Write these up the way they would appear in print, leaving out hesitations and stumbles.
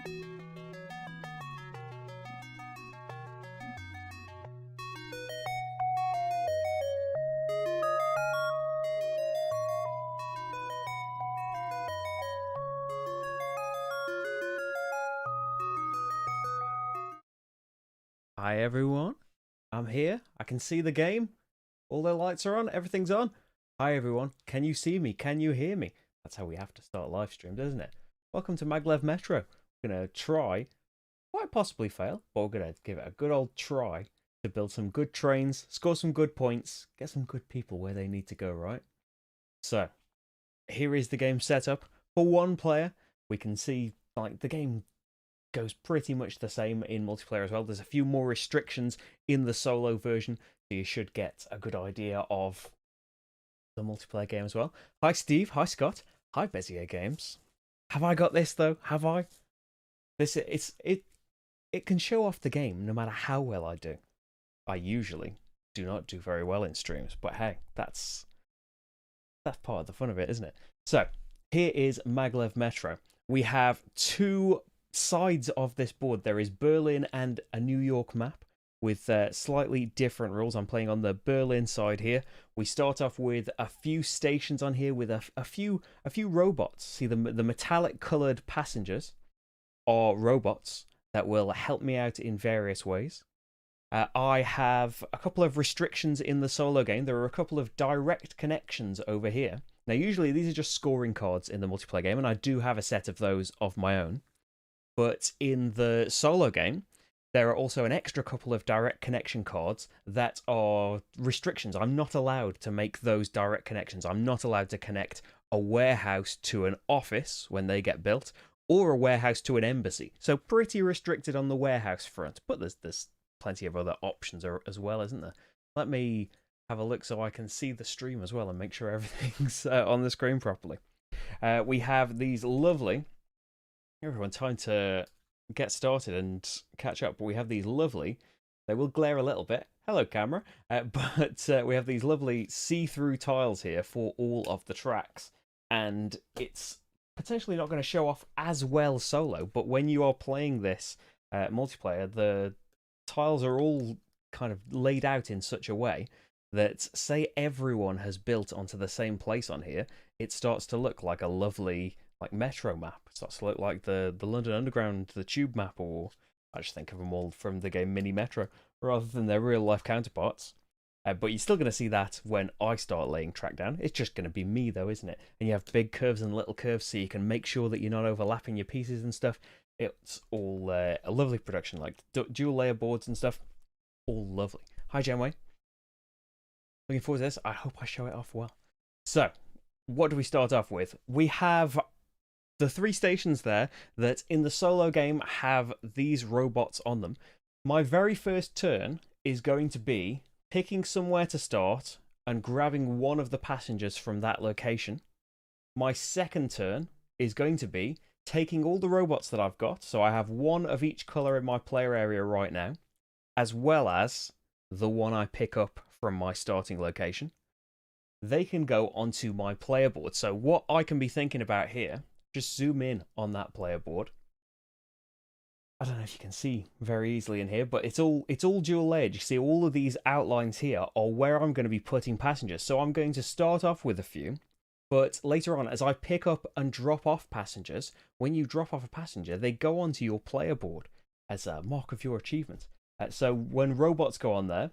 Hi everyone, I'm here. I can see the game. All the lights are on, everything's on. Hi everyone, can you see me? Can you hear me? That's how we have to start live streams, isn't it? Welcome to Maglev Metro. We're going to try, quite possibly fail, but we're going to give it a good old try to build some good trains, score some good points, get some good people where they need to go, right? So, here is the game setup. For one player, we can see like the game goes pretty much the same in multiplayer as well. There's a few more restrictions in the solo version, so you should get a good idea of the multiplayer game as well. Hi Steve, hi Scott, hi Bezier Games. Have I got this though? Have I? It can show off the game no matter how well I do. I usually do not do very well in streams, but hey, that's part of the fun of it, isn't it? So here is Maglev Metro. We have two sides of this board. There is Berlin and a New York map with slightly different rules. I'm playing on the Berlin side here. We start off with a few stations on here with a few robots. See, the metallic colored passengers are robots that will help me out in various ways. I have a couple of restrictions in the solo game. There are a couple of direct connections over here. Now, usually these are just scoring cards in the multiplayer game, and I do have a set of those of my own. But in the solo game, there are also an extra couple of direct connection cards that are restrictions. I'm not allowed to make those direct connections. I'm not allowed to connect a warehouse to an office when they get built, or a warehouse to an embassy. So pretty restricted on the warehouse front, but there's plenty of other options as well, isn't there? Let me have a look so I can see the stream as well and make sure everything's on the screen properly. We have these lovely... Everyone, time to get started and catch up. We have these lovely, they will glare a little bit, hello camera, but we have these lovely see-through tiles here for all of the tracks, and it's potentially not going to show off as well solo, but when you are playing this multiplayer, the tiles are all kind of laid out in such a way that, say everyone has built onto the same place on here, it starts to look like a lovely metro map. It starts to look like the London Underground, the tube map, or I just think of them all from the game Mini Metro rather than their real life counterparts. But you're still going to see that when I start laying track down. It's just going to be me though, isn't it? And you have big curves and little curves so you can make sure that you're not overlapping your pieces and stuff. It's all a lovely production, like dual layer boards and stuff. All lovely. Hi Genway. Looking forward to this. I hope I show it off well. So, what do we start off with? We have the three stations there that in the solo game have these robots on them. My very first turn is going to be picking somewhere to start and grabbing one of the passengers from that location. My second turn is going to be taking all the robots that I've got, so I have one of each colour in my player area right now, as well as the one I pick up from my starting location. They can go onto my player board. So what I can be thinking about here, just zoom in on that player board. I don't know if you can see very easily in here, but it's all dual layered. You see all of these outlines here are where I'm going to be putting passengers. So I'm going to start off with a few, but later on, as I pick up and drop off passengers, when you drop off a passenger, they go onto your player board as a mark of your achievement. So when robots go on there,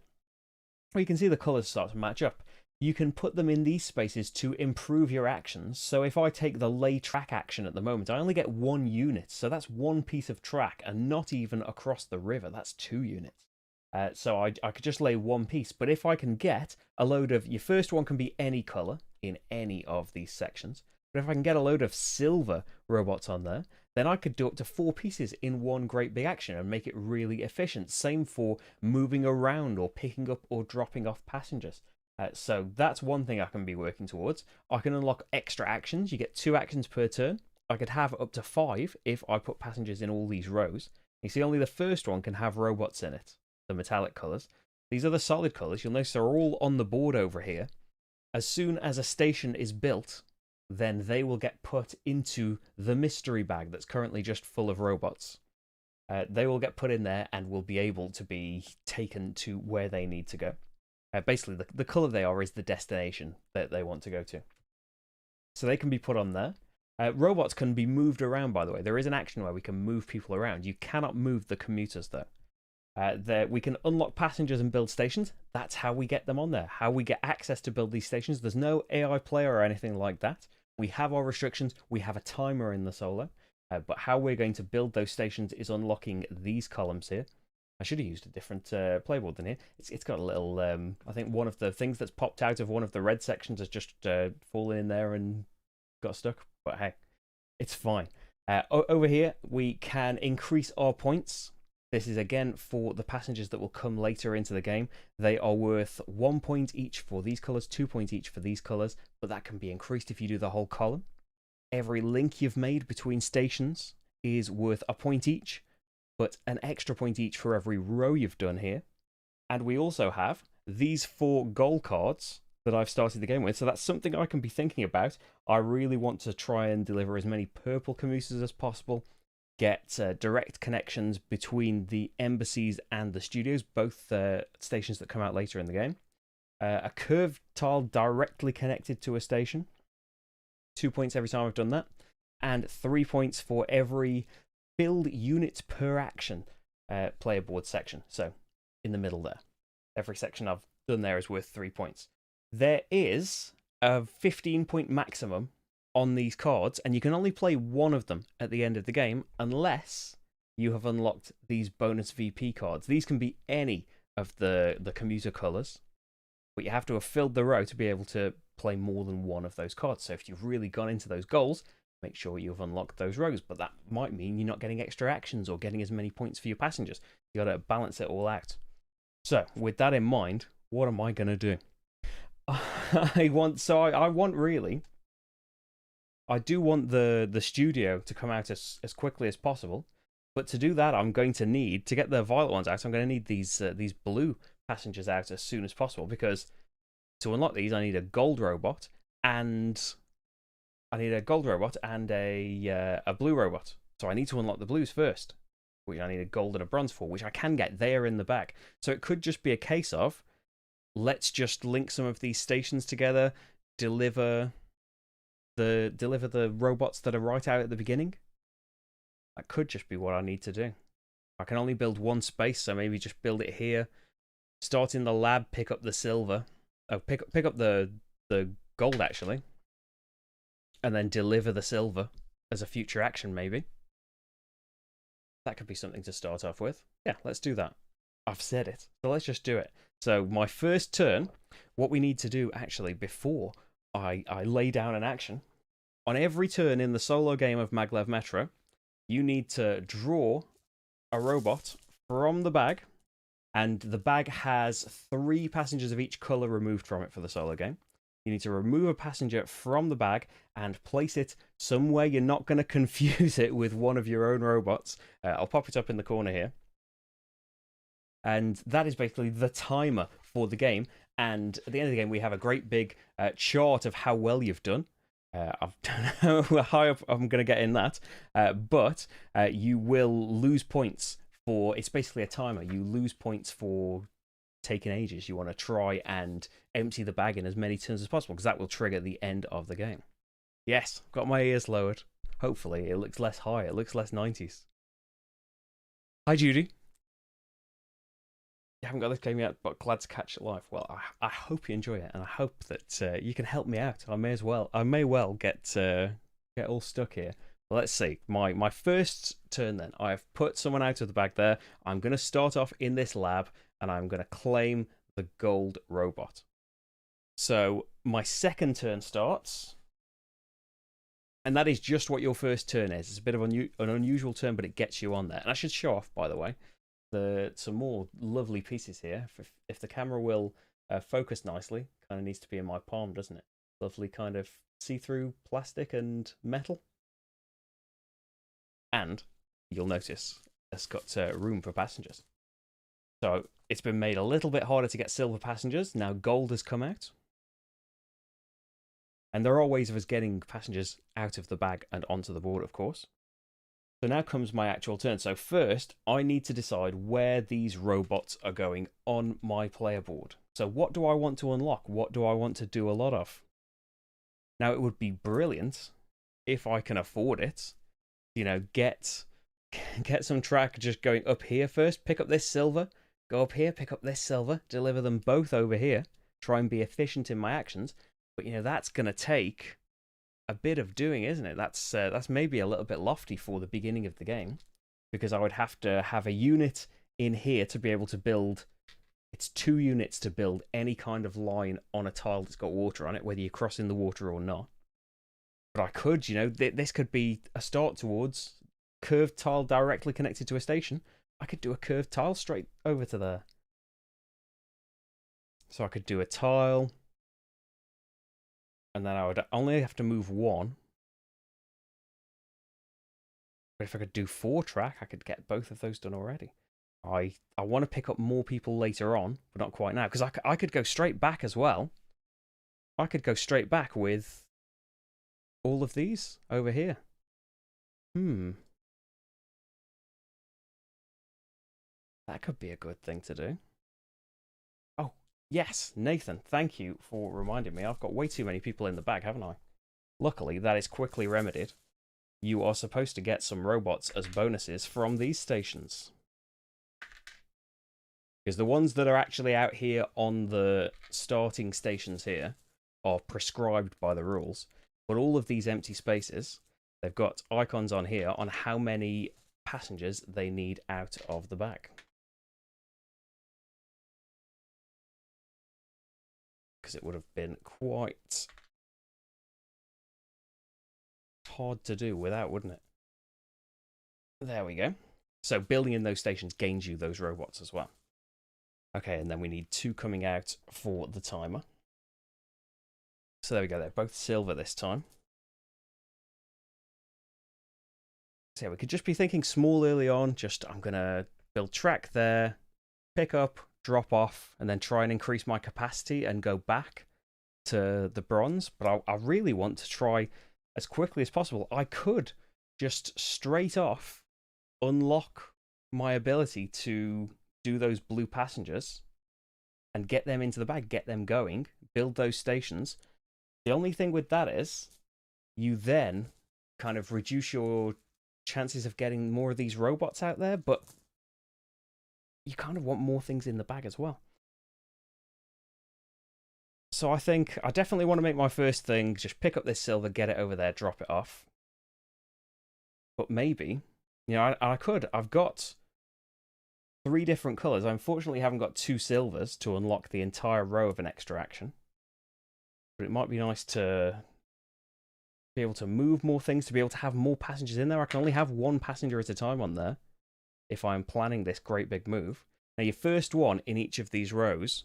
well, you can see the colours start to match up. You can put them in these spaces to improve your actions. So if I take the lay track action at the moment, I only get 1 unit. So that's 1 piece of track, and not even across the river. That's 2 units. So I could just lay 1 piece. But if I can get a load of... Your first one can be any colour in any of these sections. But if I can get a load of silver robots on there, then I could do up to 4 pieces in one great big action and make it really efficient. Same for moving around or picking up or dropping off passengers. So that's one thing I can be working towards. I can unlock extra actions. You get 2 actions per turn. I could have up to 5 if I put passengers in all these rows. You see, only the first one can have robots in it, the metallic colours. These other solid colours, you'll notice they're all on the board over here. As soon as a station is built, then they will get put into the mystery bag that's currently just full of robots. They will get put in there and will be able to be taken to where they need to go. Basically, the colour they are is the destination that they want to go to. So they can be put on there. Robots can be moved around, by the way. There is an action where we can move people around. You cannot move the commuters, though. We can unlock passengers and build stations. That's how we get them on there. How we get access to build these stations. There's no AI player or anything like that. We have our restrictions. We have a timer in the solo. But how we're going to build those stations is unlocking these columns here. I should have used a different playboard than here. It's got a little... I think one of the things that's popped out of one of the red sections has just fallen in there and got stuck. But hey, it's fine. Over here, we can increase our points. This is, again, for the passengers that will come later into the game. They are worth 1 point each for these colours, 2 points each for these colours, but that can be increased if you do the whole column. Every link you've made between stations is worth a point each, but an extra point each for every row you've done here. And we also have these 4 gold cards that I've started the game with, so that's something I can be thinking about. I really want to try and deliver as many purple commuters as possible, get direct connections between the embassies and the studios, both stations that come out later in the game. A curved tile directly connected to a station. 2 points every time I've done that. And 3 points for every build units per action player board section. So, in the middle there. Every section I've done there is worth 3 points. There is a 15-point maximum on these cards, and you can only play one of them at the end of the game unless you have unlocked these bonus VP cards. These can be any of the commuter colours, but you have to have filled the row to be able to play more than one of those cards. So if you've really gone into those goals, make sure you've unlocked those rows, but that might mean you're not getting extra actions or getting as many points for your passengers. You got to balance it all out. So with that in mind, what am I going to do? I do want the studio to come out as quickly as possible, but to do that, I'm going to need to get the violet ones out. I'm going to need these blue passengers out as soon as possible, because to unlock these, I need a gold robot and a blue robot. So I need to unlock the blues first, which I need a gold and a bronze for, which I can get there in the back. So it could just be a case of let's just link some of these stations together, deliver the robots that are right out at the beginning. That could just be what I need to do. I can only build one space, so maybe just build it here. Start in the lab, pick up the silver. Oh, pick up the gold, actually. And then deliver the silver as a future action, maybe. That could be something to start off with. Yeah, let's do that. I've said it, so let's just do it. So my first turn, what we need to do, actually, before I lay down an action, on every turn in the solo game of Maglev Metro, you need to draw a robot from the bag, and the bag has 3 passengers of each colour removed from it for the solo game. You need to remove a passenger from the bag and place it somewhere you're not going to confuse it with one of your own robots. I'll pop it up in the corner here. And that is basically the timer for the game. And at the end of the game, we have a great big chart of how well you've done. I don't know how high up I'm going to get in that. But you will lose points for... It's basically a timer. You lose points for taking ages. You want to try and empty the bag in as many turns as possible, because that will trigger the end of the game. Yes, got my ears lowered. Hopefully it looks less high. It looks less 90s. Hi, Judy. You haven't got this game yet, but glad to catch it live. Well, I hope you enjoy it, and I hope that you can help me out. I may well get all stuck here. Well, let's see. My first turn then. I've put someone out of the bag there. I'm going to start off in this lab, and I'm going to claim the gold robot. So my second turn starts, and that is just what your first turn is. It's a bit of an unusual turn, but it gets you on there. And I should show off, by the way, some more lovely pieces here. If the camera will focus nicely, kind of needs to be in my palm, doesn't it? Lovely kind of see-through plastic and metal. And you'll notice it's got room for passengers. So it's been made a little bit harder to get silver passengers. Now gold has come out. And there are ways of us getting passengers out of the bag and onto the board, of course. So now comes my actual turn. So first, I need to decide where these robots are going on my player board. So what do I want to unlock? What do I want to do a lot of? Now, it would be brilliant if I can afford it. You know, get some track just going up here first, pick up this silver, go up here, pick up this silver, deliver them both over here, try and be efficient in my actions. But, you know, that's going to take a bit of doing, isn't it? That's maybe a little bit lofty for the beginning of the game, because I would have to have a unit in here to be able to build. It's 2 units to build any kind of line on a tile that's got water on it, whether you're crossing the water or not. But I could, you know, this could be a start towards curved tile directly connected to a station. I could do a curved tile straight over to there. So I could do a tile, and then I would only have to move 1. But if I could do 4 track, I could get both of those done already. I want to pick up more people later on, but not quite now, because I could go straight back as well. I could go straight back with all of these over here. That could be a good thing to do. Oh, yes, Nathan, thank you for reminding me. I've got way too many people in the bag, haven't I? Luckily, that is quickly remedied. You are supposed to get some robots as bonuses from these stations. Because the ones that are actually out here on the starting stations here are prescribed by the rules. But all of these empty spaces, they've got icons on here on how many passengers they need out of the bag. Because it would have been quite hard to do without, wouldn't it? There we go. So building in those stations gains you those robots as well. Okay, and then we need 2 coming out for the timer. So there we go, they're both silver this time. So yeah, we could just be thinking small early on, just I'm going to build track there, pick up, drop off, and then try and increase my capacity and go back to the bronze. But I really want to try as quickly as possible. I could just straight off unlock my ability to do those blue passengers and get them into the bag, get them going, build those stations. The only thing with that is you then kind of reduce your chances of getting more of these robots out there, but you kind of want more things in the bag as well. So I think I definitely want to make my first thing, just pick up this silver, get it over there, drop it off. But maybe, you know, I've got 3 different colours. I unfortunately haven't got 2 silvers to unlock the entire row of an extra action. But it might be nice to be able to move more things, to be able to have more passengers in there. I can only have 1 passenger at a time on there if I'm planning this great big move. Now, your first one in each of these rows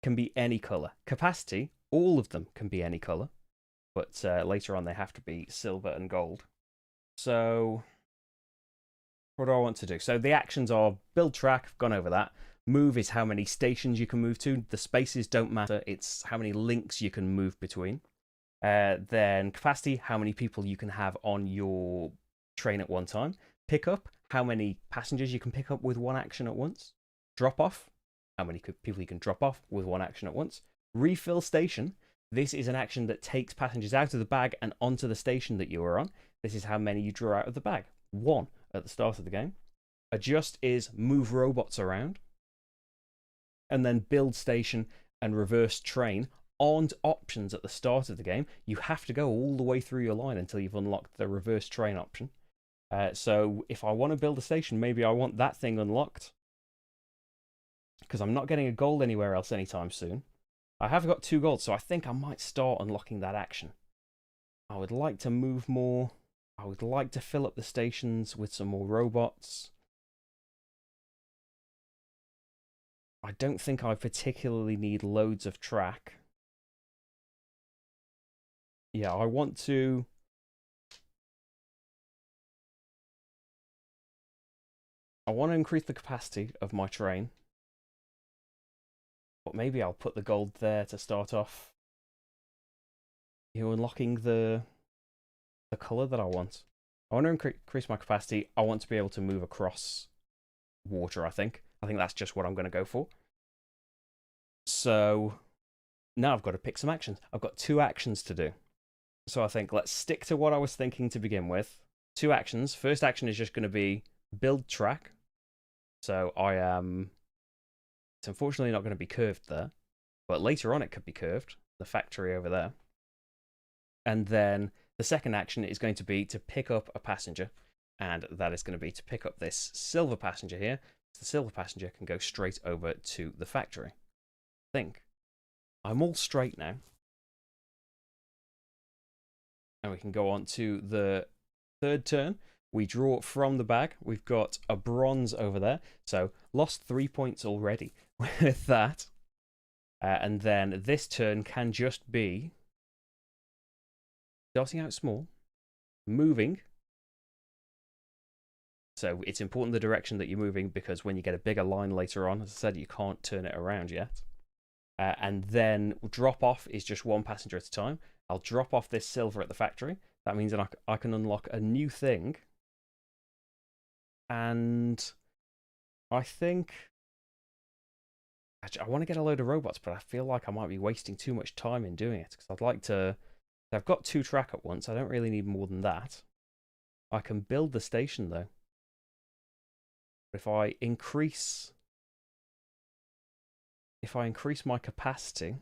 can be any colour. Capacity, all of them can be any colour. But later on, they have to be silver and gold. So what do I want to do? So the actions are build track, I've gone over that. Move is how many stations you can move to. The spaces don't matter, it's how many links you can move between. Then capacity, how many people you can have on your train at one time. Pick up, how many passengers you can pick up with 1 action at once. Drop off, how many people you can drop off with 1 action at once. Refill station, this is an action that takes passengers out of the bag and onto the station that you are on. This is how many you draw out of the bag. 1 at the start of the game. Adjust is move robots around. And then build station and reverse train aren't options at the start of the game. You have to go all the way through your line until you've unlocked the reverse train option. So if I want to build a station, maybe I want that thing unlocked, because I'm not getting a gold anywhere else anytime soon. I have got 2 golds, so I think I might start unlocking that action. I would like to move more. I would like to fill up the stations with some more robots. I don't think I particularly need loads of track. Yeah, I want to... I want to increase the capacity of my train. But maybe I'll put the gold there to start off. unlocking the color that I want. I want to increase my capacity. I want to be able to move across water, I think. I think that's just what I'm going to go for. So now I've got to pick some actions. I've got 2 actions to do. So I think let's stick to what I was thinking to begin with. 2 actions. First action is just going to be build track. So it's unfortunately not going to be curved there, but later on it could be curved. The factory over there. And then the second action is going to be to pick up a passenger, and that is going to be to pick up this silver passenger here. The silver passenger can go straight over to the factory. I think I'm all straight now. And we can go on to the third turn. We draw from the bag. We've got a bronze over there. So lost 3 points already with that. And then this turn can just be starting out small, moving. So it's important the direction that you're moving, because when you get a bigger line later on, as I said, you can't turn it around yet. And then drop off is just 1 passenger at a time. I'll drop off this silver at the factory. That means that I can unlock a new thing. And I think actually I want to get a load of robots, but I feel like I might be wasting too much time in doing it, because I'd like to. I've got 2 track at once. I don't really need more than that. I can build the station though. If I increase my capacity,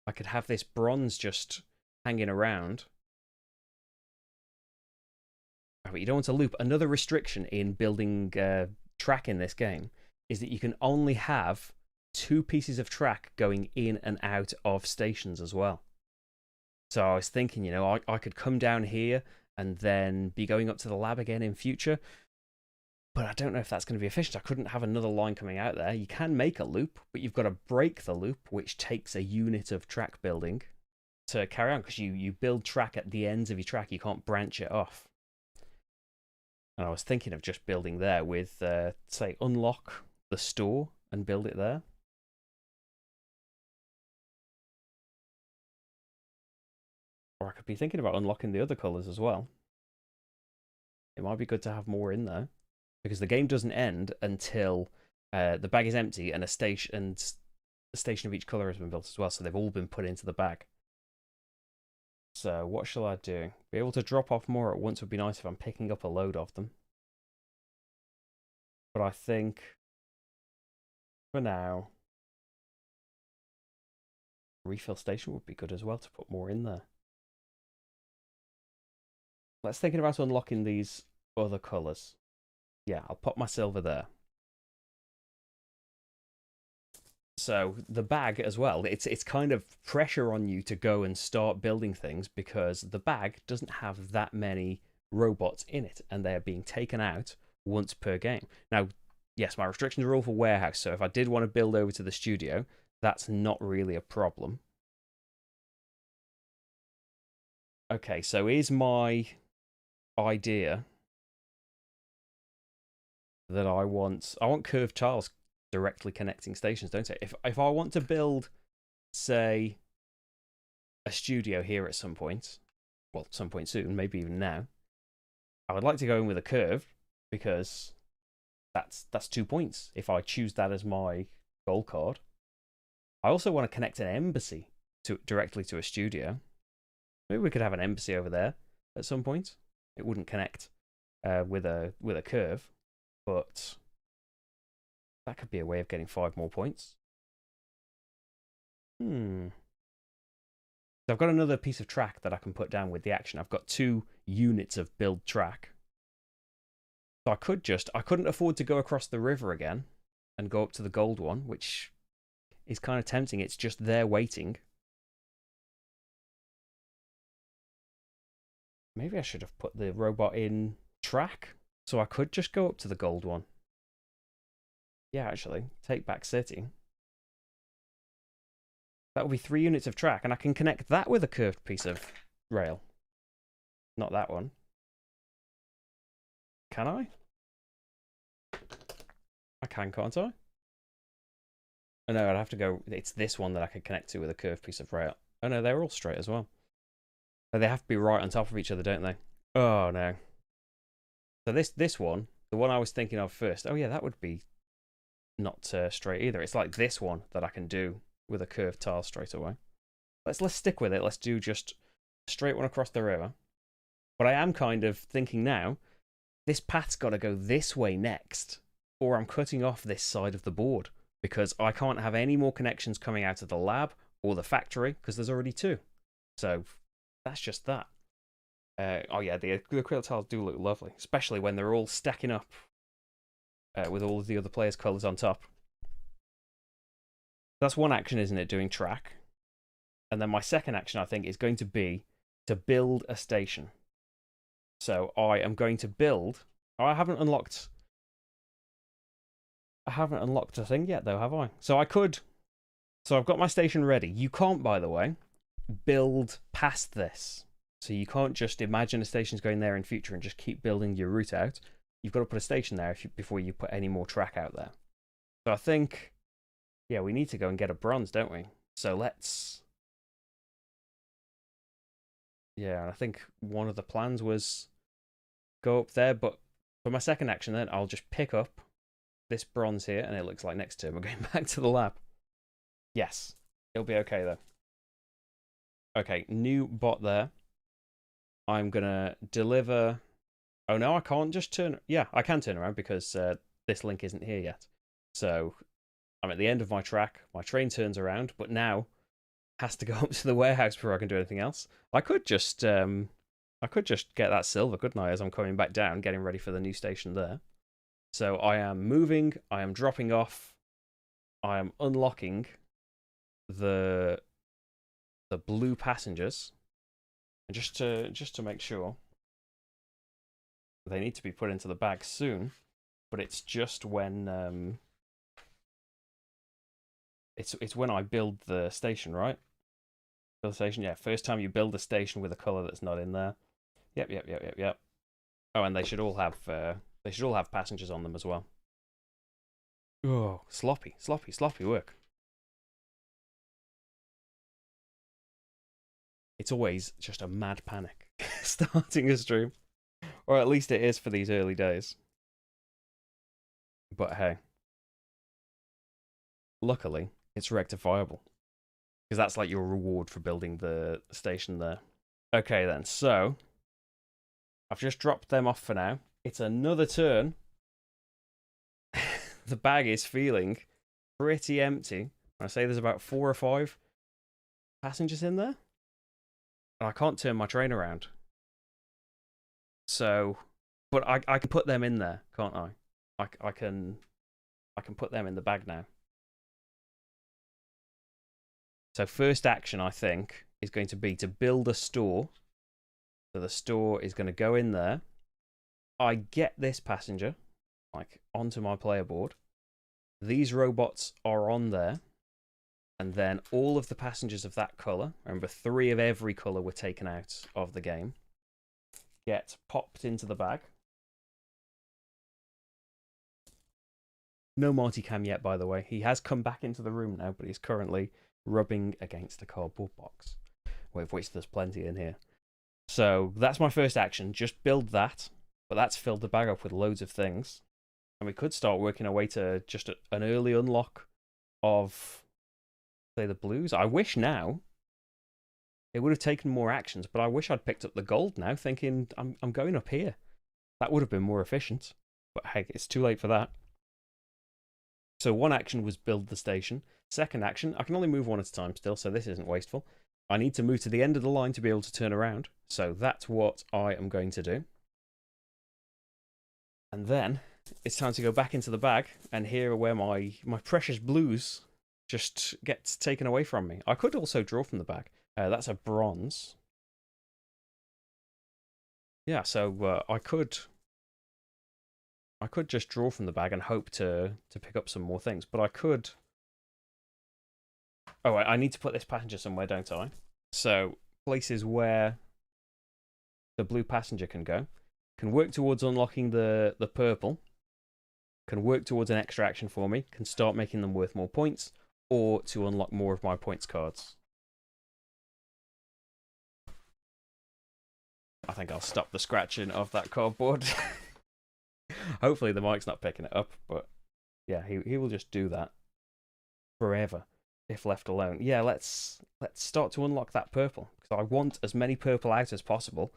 I could have this bronze just hanging around. But you don't want to loop. Another restriction in building track in this game is that you can only have 2 pieces of track going in and out of stations as well. So I was thinking, I could come down here and then be going up to the lab again in future. But I don't know if that's going to be efficient. I couldn't have another line coming out there. You can make a loop, but you've got to break the loop, which takes a unit of track building to carry on, because you build track at the ends of your track. You can't branch it off. And I was thinking of just building there with, say, unlock the store and build it there. Or I could be thinking about unlocking the other colours as well. It might be good to have more in there, because the game doesn't end until the bag is empty and a station of each colour has been built as well. So they've all been put into the bag. So what shall I do? Be able to drop off more at once would be nice if I'm picking up a load of them. But I think for now, refill station would be good as well to put more in there. Let's think about unlocking these other colours. Yeah, I'll put my silver there. So the bag as well, it's kind of pressure on you to go and start building things, because the bag doesn't have that many robots in it, and they're being taken out once per game. Now, yes, my restrictions are all for warehouse, so if I did want to build over to the studio, that's not really a problem. Okay, so is my idea that I want curved tiles directly connecting stations, don't I? If I want to build, say, a studio here at some point, well, some point soon, maybe even now, I would like to go in with a curve, because that's 2 points if I choose that as my goal card. I also want to connect an embassy directly to a studio. Maybe we could have an embassy over there at some point. It wouldn't connect with a curve, but that could be a way of getting 5 more points. So I've got another piece of track that I can put down with the action. I've got 2 units of build track. So I couldn't afford to go across the river again and go up to the gold one, which is kind of tempting. It's just there waiting. Maybe I should have put the robot in track, so I could just go up to the gold one. Yeah, actually, take back city. That will be 3 units of track, and I can connect that with a curved piece of rail. Not that one. Can I? I can, can't I? Oh, no, I'd have to go. It's this one that I could connect to with a curved piece of rail. Oh no, they're all straight as well. But they have to be right on top of each other, don't they? Oh no. So this one, the one I was thinking of first. Oh yeah, that would be not straight either. It's like this one that I can do with a curved tile straight away. Let's stick with it. Let's do just a straight one across the river. But I am kind of thinking now, this path's got to go this way next, or I'm cutting off this side of the board because I can't have any more connections coming out of the lab or the factory because there's already two. So that's just that. Oh yeah, the acrylic tiles do look lovely, especially when they're all stacking up with all of the other players' colours on top. That's one action, isn't it, doing track? And then my second action, I think, is going to be to build a station. So I am going to build... Oh, I haven't unlocked a thing yet, though, have I? So I could... So I've got my station ready. You can't, by the way, build past this. So you can't just imagine a station's going there in future and just keep building your route out. You've got to put a station there before you put any more track out there. So I think... Yeah, we need to go and get a bronze, don't we? So let's... Yeah, I think one of the plans was go up there, but for my second action then, I'll just pick up this bronze here, and it looks like next turn we're going back to the lab. Yes, it'll be okay though. Okay, new bot there. I'm gonna deliver... Oh no, I can't just turn... Yeah, I can turn around because this link isn't here yet. So I'm at the end of my track, my train turns around, but now has to go up to the warehouse before I can do anything else. I could just get that silver, couldn't I, as I'm coming back down, getting ready for the new station there. So I am moving, I am dropping off, I am unlocking the blue passengers, and just to make sure, they need to be put into the bag soon, but it's just when it's when I build the station, right? Build the station, yeah. First time you build a station with a color that's not in there. Yep. Oh, and they should all have passengers on them as well. Oh, sloppy work. It's always just a mad panic starting a stream, or at least it is for these early days. But hey, luckily it's rectifiable, because that's like your reward for building the station there. Okay then, so I've just dropped them off for now. It's another turn. The bag is feeling pretty empty. I say there's about 4 or 5 passengers in there, and I can't turn my train around. So, but I can put them in there, can't I? I can put them in the bag now. So first action, I think, is going to be to build a store. So the store is going to go in there. I get this passenger, like, onto my player board. These robots are on there. And then all of the passengers of that colour, remember 3 of every colour were taken out of the game, get popped into the bag. No Marty Cam yet, by the way. He has come back into the room now, but he's currently rubbing against a cardboard box, of which there's plenty in here. So that's my first action, just build that, but that's filled the bag up with loads of things. And we could start working our way to just an early unlock of, say, the blues. I wish now it would have taken more actions, but I wish I'd picked up the gold now, thinking I'm going up here. That would have been more efficient, but hey, it's too late for that. So one action was build the station. Second action, I can only move one at a time still, so this isn't wasteful. I need to move to the end of the line to be able to turn around, so that's what I am going to do. And then it's time to go back into the bag, and here are where my precious blues just gets taken away from me. I could also draw from the bag. That's a bronze. Yeah, so I could just draw from the bag and hope to pick up some more things, but I could... Oh, I need to put this passenger somewhere, don't I? So, places where the blue passenger can go. Can work towards unlocking the purple. Can work towards an extra action for me. Can start making them worth more points. Or to unlock more of my points cards. I think I'll stop the scratching of that cardboard. Hopefully the mic's not picking it up, but yeah, he will just do that forever if left alone. Yeah, let's start to unlock that purple, because I want as many purple out as possible.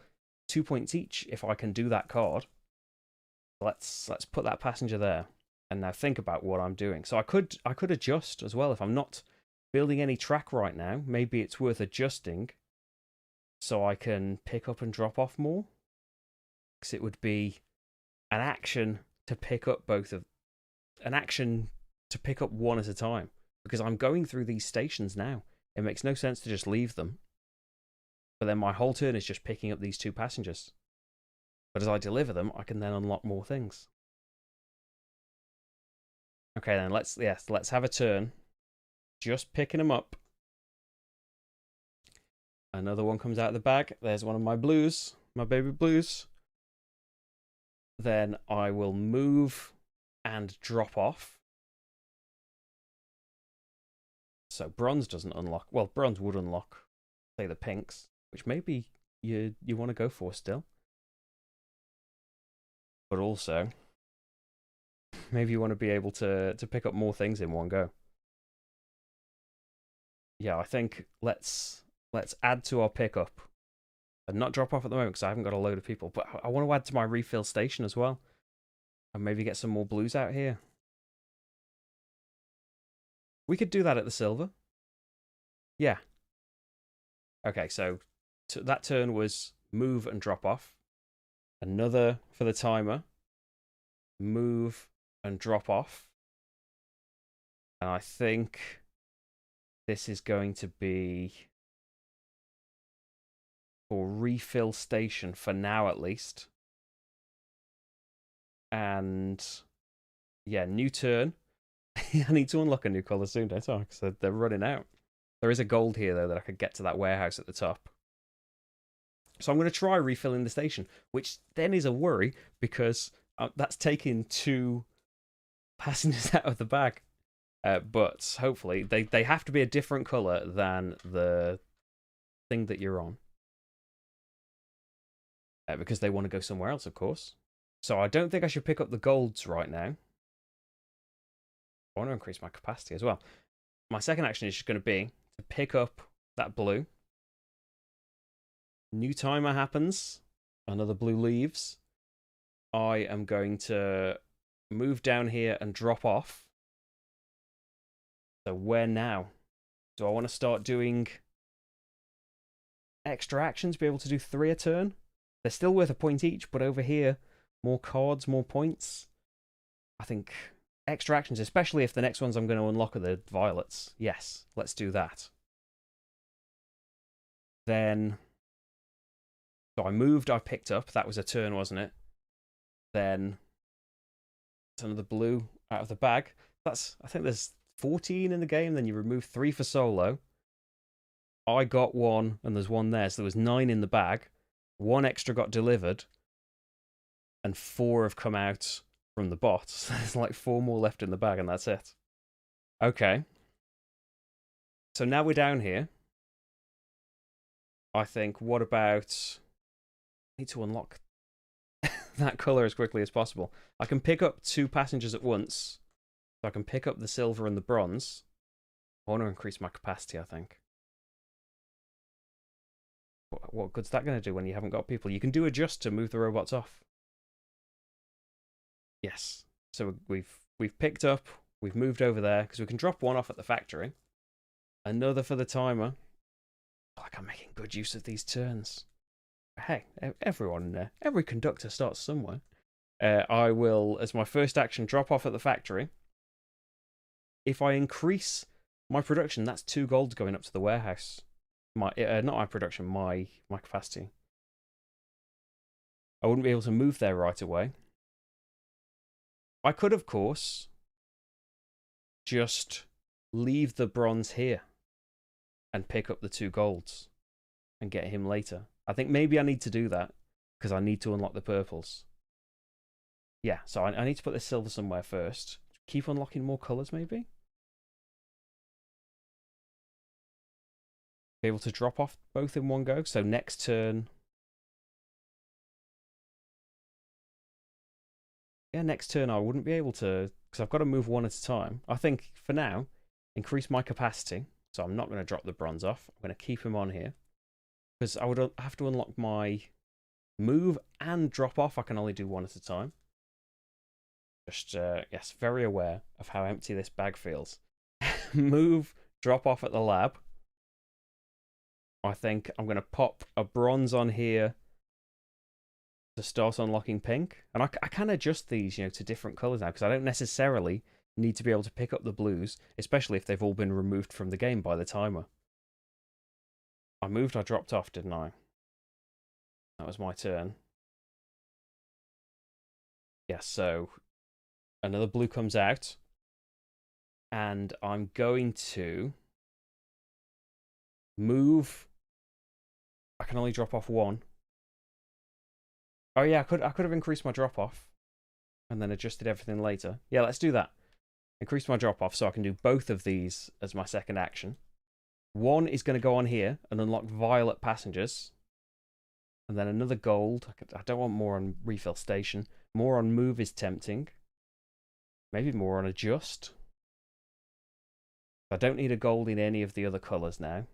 2 points each if I can do that card. Let's put that passenger there, and now think about what I'm doing. So I could adjust as well if I'm not building any track right now. Maybe it's worth adjusting so I can pick up and drop off more, because it would be an action to pick up one at a time, because I'm going through these stations now. It makes no sense to just leave them, but then my whole turn is just picking up these 2 passengers. But as I deliver them, I can then unlock more things. Okay, then let's have a turn just picking them up. Another one comes out of the bag. There's one of my blues, my baby blues. Then I will move and drop off. So bronze doesn't unlock. Well, bronze would unlock, say, the pinks, which maybe you want to go for still. But also, maybe you want to be able to pick up more things in one go. Yeah, I think let's add to our pickup. And not drop off at the moment because I haven't got a load of people. But I want to add to my refill station as well. And maybe get some more blues out here. We could do that at the silver. Yeah. Okay, so that turn was move and drop off. Another for the timer. Move and drop off. And I think this is going to be for refill station for now, at least. And yeah, new turn. I need to unlock a new colour soon, don't I? Because they're running out. There is a gold here, though, that I could get to that warehouse at the top. So I'm going to try refilling the station, which then is a worry, because that's taking 2 passengers out of the bag. But hopefully, they have to be a different colour than the thing that you're on. Because they want to go somewhere else, of course. So I don't think I should pick up the golds right now. I want to increase my capacity as well. My second action is just going to be to pick up that blue. New timer happens. Another blue leaves. I am going to move down here and drop off. So where now? Do I want to start doing extra actions, be able to do 3 a turn? They're still worth a point each, but over here, more cards, more points. I think extra actions, especially if the next ones I'm going to unlock are the violets. Yes, let's do that. Then, so I moved, I picked up. That was a turn, wasn't it? Then, another blue out of the bag. I think there's 14 in the game. Then you remove 3 for solo. I got 1, and there's 1 there. So there was 9 in the bag. 1 extra got delivered, and 4 have come out from the bot. So there's like 4 more left in the bag, and that's it. Okay. So now we're down here. I think, what about... I need to unlock that colour as quickly as possible. I can pick up 2 passengers at once. So I can pick up the silver and the bronze. I want to increase my capacity, I think. What good's that going to do when you haven't got people? You can do adjust to move the robots off. Yes. So we've picked up, we've moved over there, because we can drop 1 off at the factory. Another for the timer. Like, I'm making good use of these turns. Hey, every conductor starts somewhere. I will, as my first action, drop off at the factory. If I increase my production, that's 2 golds going up to the warehouse. Not my production, my capacity. I wouldn't be able to move there right away. I could, of course, just leave the bronze here and pick up the 2 golds and get him later. I think maybe I need to do that because I need to unlock the purples. Yeah, so I need to put this silver somewhere first. Keep unlocking more colours, maybe? Be able to drop off both in one go. So next turn, yeah, next turn I wouldn't be able to, because I've got to move one at a time. I think for now, increase my capacity. So I'm not going to drop the bronze off. I'm going to keep him on here. Because I would have to unlock my move and drop off. I can only do one at a time. Just, yes, very aware of how empty this bag feels. Move, drop off at the lab. I think I'm going to pop a bronze on here to start unlocking pink. And I can adjust these, you know, to different colours now, because I don't necessarily need to be able to pick up the blues, especially if they've all been removed from the game by the timer. I moved, I dropped off, didn't I? That was my turn. Yes, so another blue comes out. And I'm going to move. I can only drop off one. Oh yeah, I could have increased my drop off and then adjusted everything later. Yeah, let's do that. Increase my drop off so I can do both of these as my second action. One is going to go on here and unlock violet passengers. And then another gold. I don't want more on refill station. More on move is tempting. Maybe more on adjust. I don't need a gold in any of the other colours now.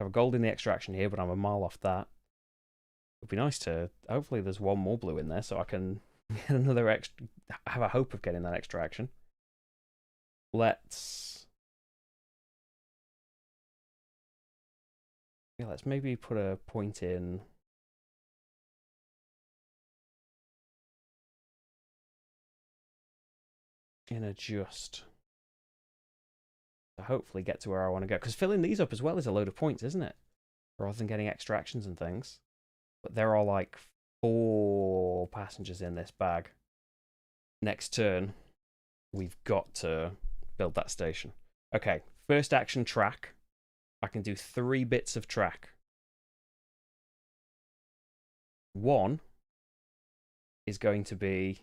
I have a gold in the extraction here, but I'm a mile off that. It would be nice to... Hopefully there's one more blue in there so I can get another extra... have a hope of getting that extraction. Let's maybe put a point in... adjust. To hopefully get to where I want to go. Because filling these up as well is a load of points, isn't it? Rather than getting extractions and things. But there are like 4 passengers in this bag. Next turn, we've got to build that station. Okay, first action track. I can do 3 bits of track. 1 is going to be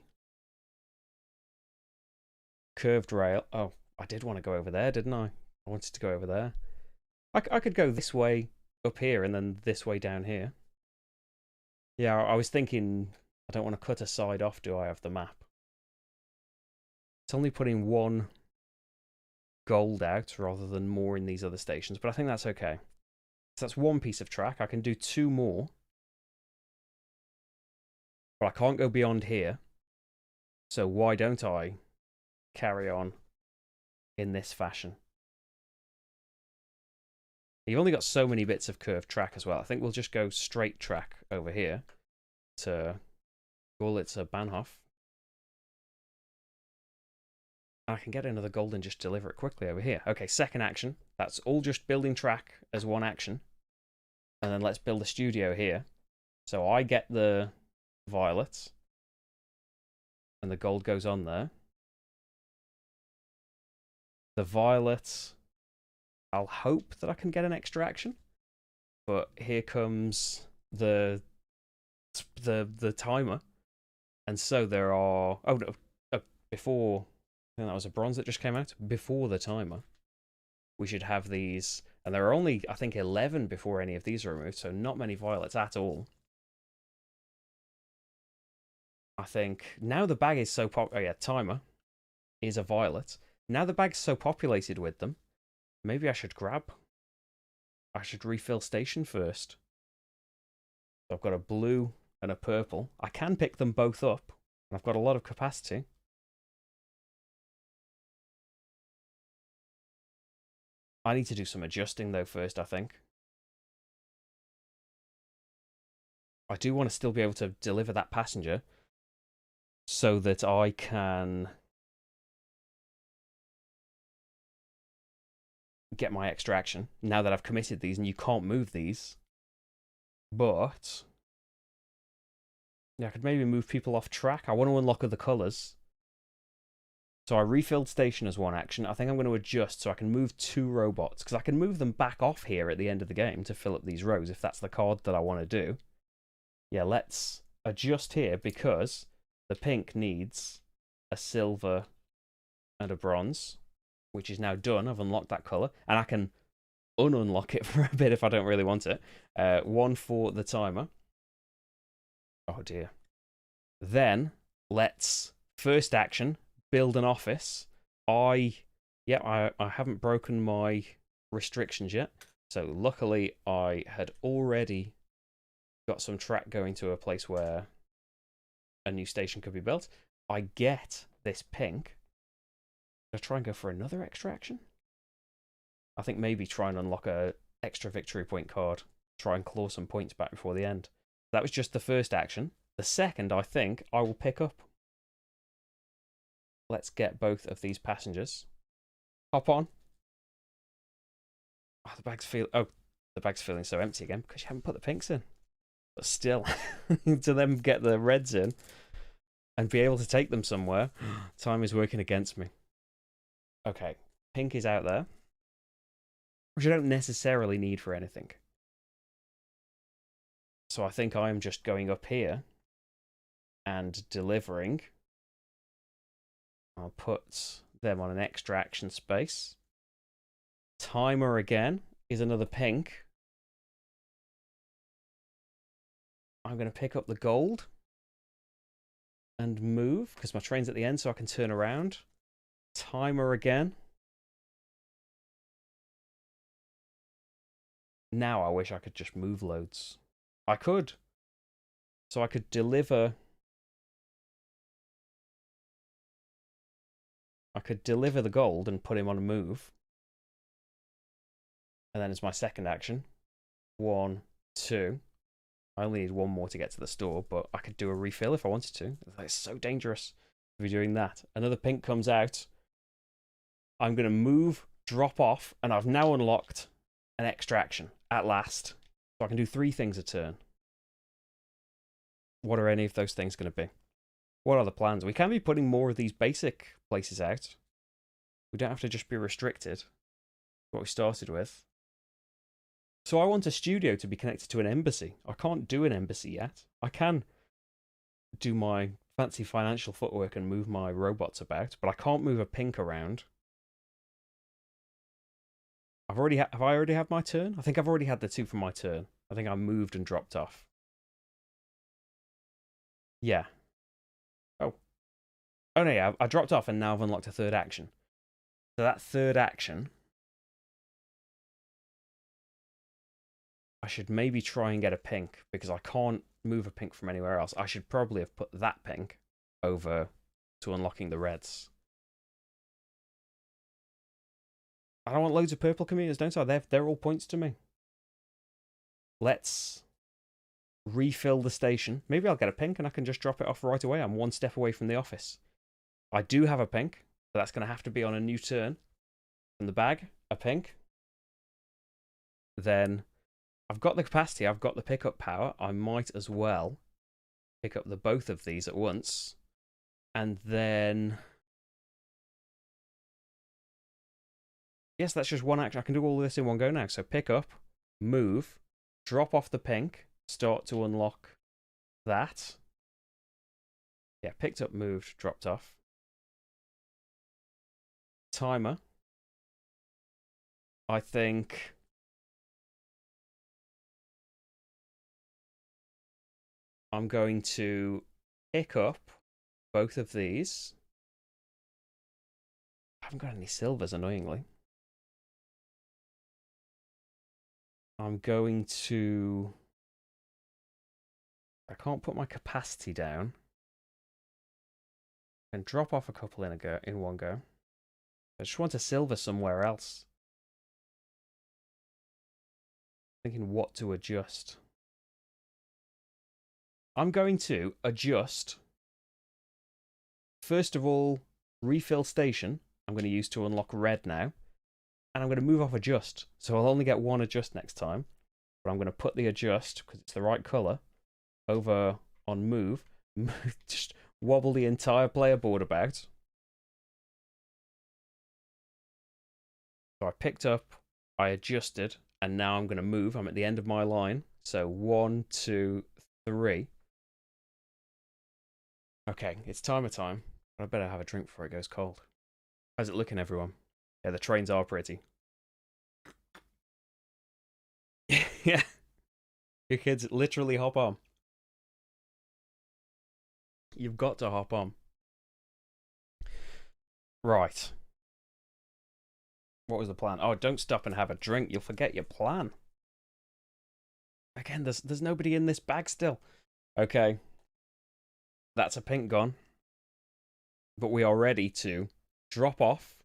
curved rail. Oh, I did want to go over there, didn't I? I wanted to go over there. I could go this way up here and then this way down here. Yeah, I was thinking I don't want to cut a side off, do I, of the map? It's only putting 1 gold out rather than more in these other stations, but I think that's okay. So that's 1 piece of track. I can do 2 more. But I can't go beyond here. So why don't I carry on in this fashion? You've only got so many bits of curved track as well. I think we'll just go straight track over here to Gorlitzer Bahnhof. I can get another gold and just deliver it quickly over here. Okay, second action. That's all just building track as 1 action. And then let's build a studio here. So I get the violets. And the gold goes on there. The violets... I'll hope that I can get an extraction. But here comes the timer. And so there are... Oh, no. Before... I think that was a bronze that just came out. Before the timer, we should have these. And there are only, I think, 11 before any of these are removed. So not many violets at all. I think now the bag is so oh yeah, timer is a violet. Now the bag's so populated with them. Maybe I should refill station first. So I've got a blue and a purple. I can pick them both up. I've got a lot of capacity. I need to do some adjusting though first, I think. I do want to still be able to deliver that passenger so that I can get my extraction now that I've committed these, and you can't move these. But yeah, I could maybe move people off track. I want to unlock other colours. So I refilled station as 1 action. I think I'm going to adjust so I can move 2 robots, because I can move them back off here at the end of the game to fill up these rows if that's the card that I want to do. Yeah, let's adjust here because the pink needs a silver and a bronze, which is now done. I've unlocked that colour, and I can unlock it for a bit if I don't really want it. 1 for the timer. Oh dear. Then let's first action build an office. I haven't broken my restrictions yet. So luckily I had already got some track going to a place where a new station could be built. I get this pink. I'll try and go for another extraction. I think maybe try and unlock a extra victory point card. Try and claw some points back before the end. That was just the first action. The second, I think, I will pick up. Let's get both of these passengers. Hop on. Oh, the bag's feeling so empty again because you haven't put the pinks in. But still, to them get the reds in and be able to take them somewhere, time is working against me. Okay, pink is out there, which I don't necessarily need for anything. So I think I'm just going up here and delivering. I'll put them on an extra action space. Timer again is another pink. I'm going to pick up the gold and move because my train's at the end so I can turn around. Timer again. Now I wish I could just move loads. I could. So I could deliver. I could deliver the gold and put him on a move. And then as my second action, 1, 2. I only need one more to get to the store, but I could do a refill if I wanted to. It's so dangerous if you're doing that. Another pink comes out. I'm going to move, drop off, and I've now unlocked an extra action at last. So I can do 3 things a turn. What are any of those things going to be? What are the plans? We can be putting more of these basic places out. We don't have to just be restricted to what we started with. So I want a studio to be connected to an embassy. I can't do an embassy yet. I can do my fancy financial footwork and move my robots about, but I can't move a pink around. Have I already had my turn? I think I've already had the 2 from my turn. I think I moved and dropped off. Yeah. Oh no, yeah, I dropped off and now I've unlocked a third action. So that third action, I should maybe try and get a pink because I can't move a pink from anywhere else. I should probably have put that pink over to unlocking the reds. I don't want loads of purple commuters, don't I? They're all points to me. Let's refill the station. Maybe I'll get a pink and I can just drop it off right away. I'm 1 step away from the office. I do have a pink, but that's going to have to be on a new turn. From the bag, a pink. Then I've got the capacity, I've got the pickup power. I might as well pick up the both of these at once. And then yes, that's just one action. I can do all this in one go now. So pick up, move, drop off the pink, start to unlock that. Yeah, picked up, moved, dropped off. Timer. I think I'm going to pick up both of these. I haven't got any silvers, annoyingly. I'm going to... I can't put my capacity down. And drop off a couple in one go. I just want a silver somewhere else. Thinking what to adjust. I'm going to adjust. First of all, refill station. I'm going to use to unlock red now. And I'm going to move off adjust. So I'll only get 1 adjust next time. But I'm going to put the adjust, because it's the right colour, over on move. Just wobble the entire player board about. So I picked up, I adjusted, and now I'm going to move. I'm at the end of my line. So 1, 2, 3. Okay, it's timer time. But I better have a drink before it goes cold. How's it looking, everyone? Yeah, the trains are pretty. Yeah. Your kids literally hop on. You've got to hop on. Right. What was the plan? Oh, don't stop and have a drink. You'll forget your plan. Again, there's nobody in this bag still. Okay. That's a pink gone. But we are ready to drop off.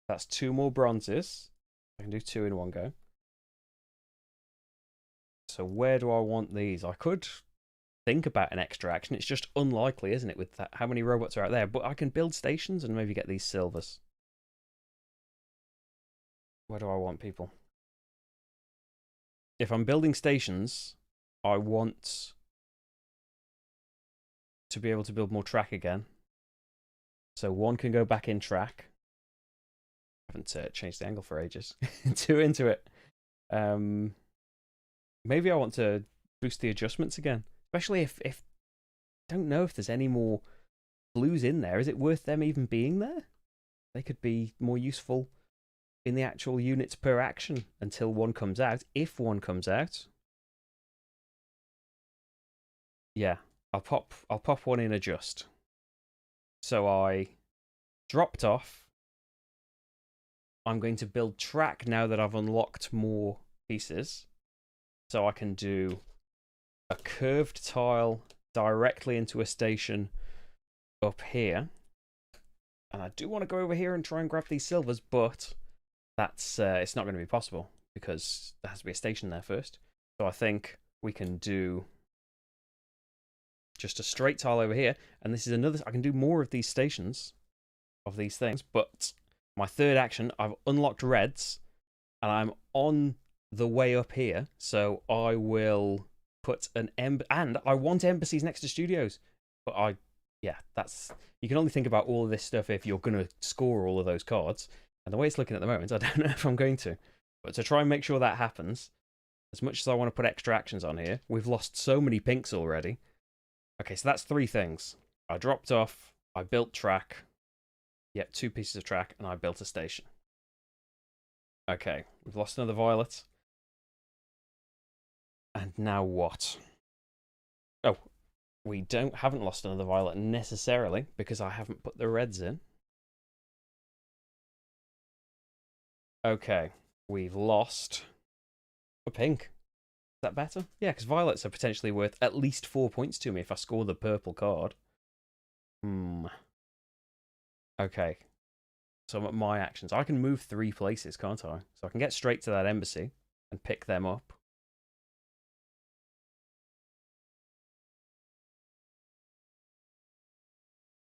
That's 2 more bronzes. I can do 2 in one go. So where do I want these? I could think about an extra action. It's just unlikely, isn't it, with that, how many robots are out there? But I can build stations and maybe get these silvers. Where do I want people? If I'm building stations, I want to be able to build more track again. So 1 can go back in track. I haven't changed the angle for ages. 2 into it. Maybe I want to boost the adjustments again. Especially if I don't know if there's any more blues in there. Is it worth them even being there? They could be more useful in the actual units per action until 1 comes out. If 1 comes out. Yeah, I'll pop 1 in adjust. So I dropped off. I'm going to build track now that I've unlocked more pieces. So I can do a curved tile directly into a station up here. And I do want to go over here and try and grab these silvers, but that's it's not going to be possible because there has to be a station there first. So I think we can do just a straight tile over here. And this is another, I can do more of these stations, of these things. But my third action, I've unlocked reds and I'm on the way up here. So I will put an and I want embassies next to studios. But yeah, that's, you can only think about all of this stuff if you're going to score all of those cards. And the way it's looking at the moment, I don't know if I'm going to. But to try and make sure that happens, as much as I want to put extra actions on here, we've lost so many pinks already. Okay, so that's 3 things. I dropped off, I built track, yep, 2 pieces of track, and I built a station. Okay, we've lost another violet. And now what? Oh, we haven't lost another violet necessarily because I haven't put the reds in. Okay, we've lost a pink. Is that better? Yeah, because violets are potentially worth at least 4 points to me if I score the purple card. Okay. So my actions. I can move 3 places, can't I? So I can get straight to that embassy and pick them up.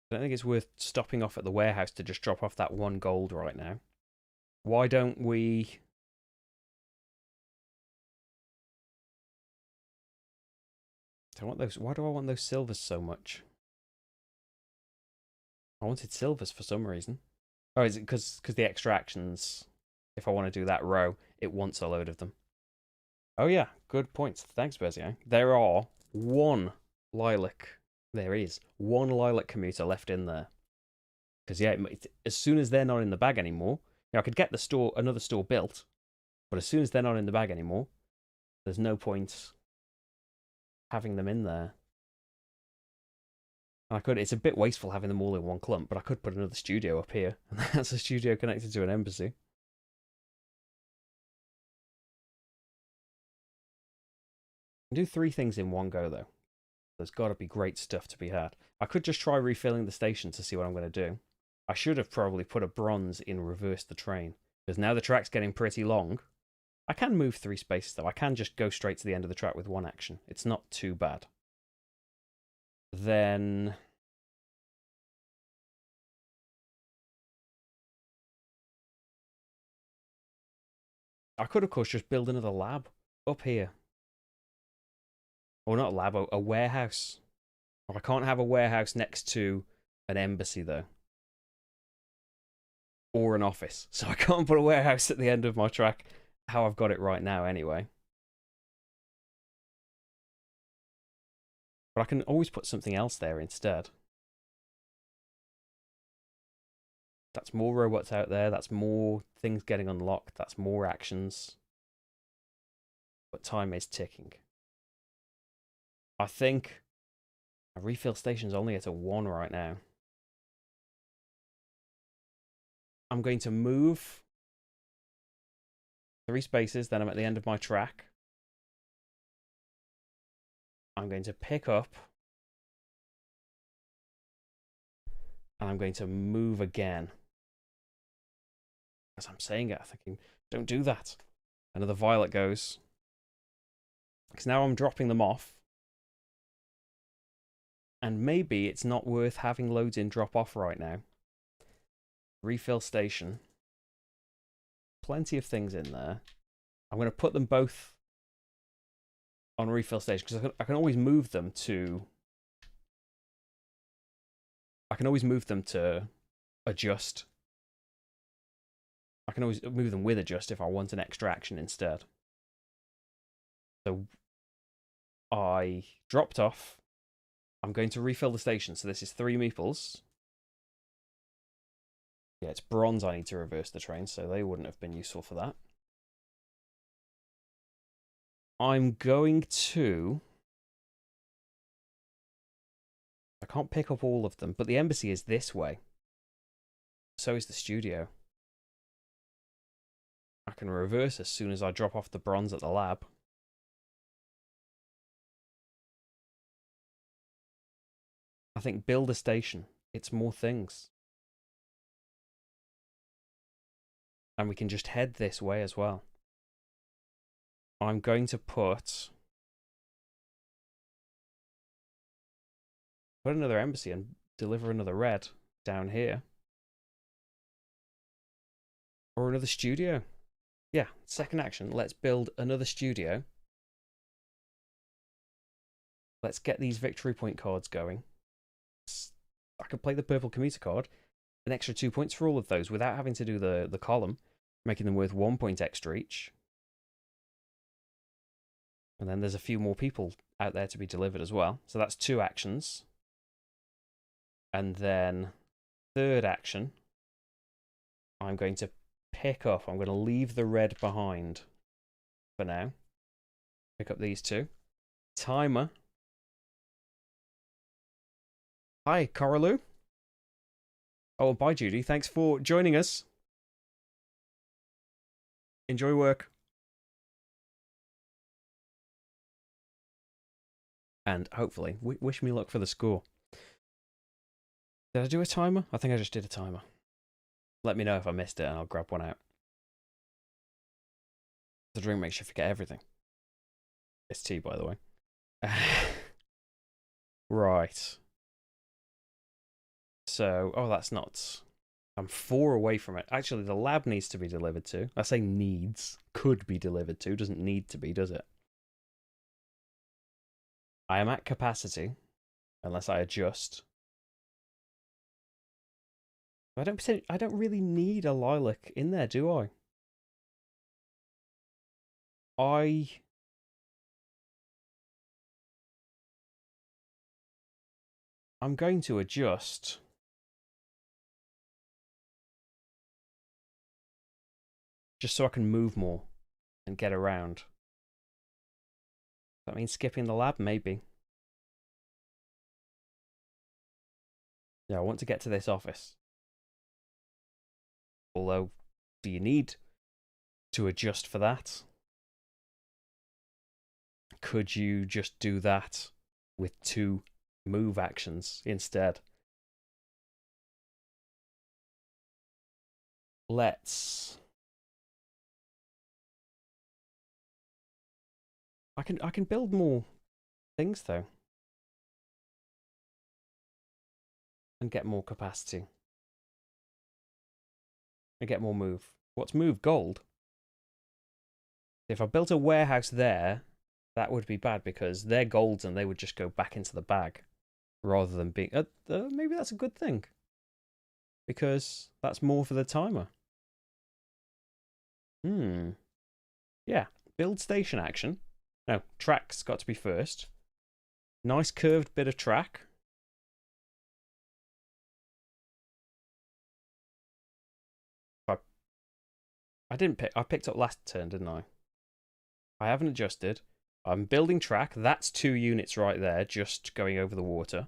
I don't think it's worth stopping off at the warehouse to just drop off that 1 gold right now. Why don't we... Why do I want those silvers so much? I wanted silvers for some reason. Oh, is it because the extra actions, if I want to do that row, it wants a load of them. Oh yeah, good points. Thanks, Bezier. There are 1 lilac. There is 1 lilac commuter left in there. Because yeah, as soon as they're not in the bag anymore, I could get another store built, but as soon as they're not in the bag anymore, there's no point having them in there. It's a bit wasteful having them all in 1 clump, but I could put another studio up here, and that's a studio connected to an embassy. I can do 3 things in 1 go, though. There's got to be great stuff to be had. I could just try refilling the station to see what I'm going to do. I should have probably put a bronze in reverse the train, because now the track's getting pretty long. I can move 3 spaces, though. I can just go straight to the end of the track with 1 action. It's not too bad. Then... I could, of course, just build another lab up here. Or not a lab, a warehouse. I can't have a warehouse next to an embassy, though. Or an office. So I can't put a warehouse at the end of my track, how I've got it right now, anyway. But I can always put something else there instead. That's more robots out there. That's more things getting unlocked. That's more actions. But time is ticking. I think Our refill station's only at a 1 right now. I'm going to move 3 spaces, then I'm at the end of my track. I'm going to pick up. And I'm going to move again. As I'm saying it, I'm thinking, don't do that. Another violet goes. Because now I'm dropping them off. And maybe it's not worth having loads in drop off right now. Refill station. Plenty of things in there. I'm going to put them both on refill station because I can always move them to. I can always move them to adjust. I can always move them with adjust if I want an extra action instead. So I dropped off. I'm going to refill the station. So this is 3 meeples. Yeah, it's bronze I need to reverse the train, so they wouldn't have been useful for that. I'm going to... I can't pick up all of them, but the embassy is this way. So is the studio. I can reverse as soon as I drop off the bronze at the lab. I think build a station. It's more things. And we can just head this way as well. I'm going to put another embassy and deliver another red down here. Or another studio. Yeah, second action. Let's build another studio. Let's get these victory point cards going. I could play the purple commuter card. An extra 2 points for all of those without having to do the column, making them worth 1 point extra each. And then there's a few more people out there to be delivered as well. So that's 2 actions. And then third action, I'm going to pick up. I'm going to leave the red behind for now. Pick up these 2. Timer. Hi, Coralu. Oh, bye, Judy. Thanks for joining us. Enjoy work. And hopefully, wish me luck for the score. Did I do a timer? I think I just did a timer. Let me know if I missed it and I'll grab one out. The drink makes you forget everything. It's tea, by the way. Right. So, oh, that's not... I'm 4 away from it. Actually, the lab needs to be delivered to. I say needs. Could be delivered to. Doesn't need to be, does it? I am at capacity. Unless I adjust. I don't really need a lilac in there, do I? I'm going to adjust. Just so I can move more and get around. That means skipping the lab, maybe. Yeah, I want to get to this office. Although, do you need to adjust for that? Could you just do that with 2 move actions instead? Let's... I can build more things though. And get more capacity. And get more move. What's move? Gold. If I built a warehouse there, that would be bad because they're golds and they would just go back into the bag. Rather than being... maybe that's a good thing. Because that's more for the timer. Yeah. Build station action. No, track's got to be first. Nice curved bit of track. I picked up last turn, didn't I? I haven't adjusted. I'm building track. That's 2 units right there, just going over the water.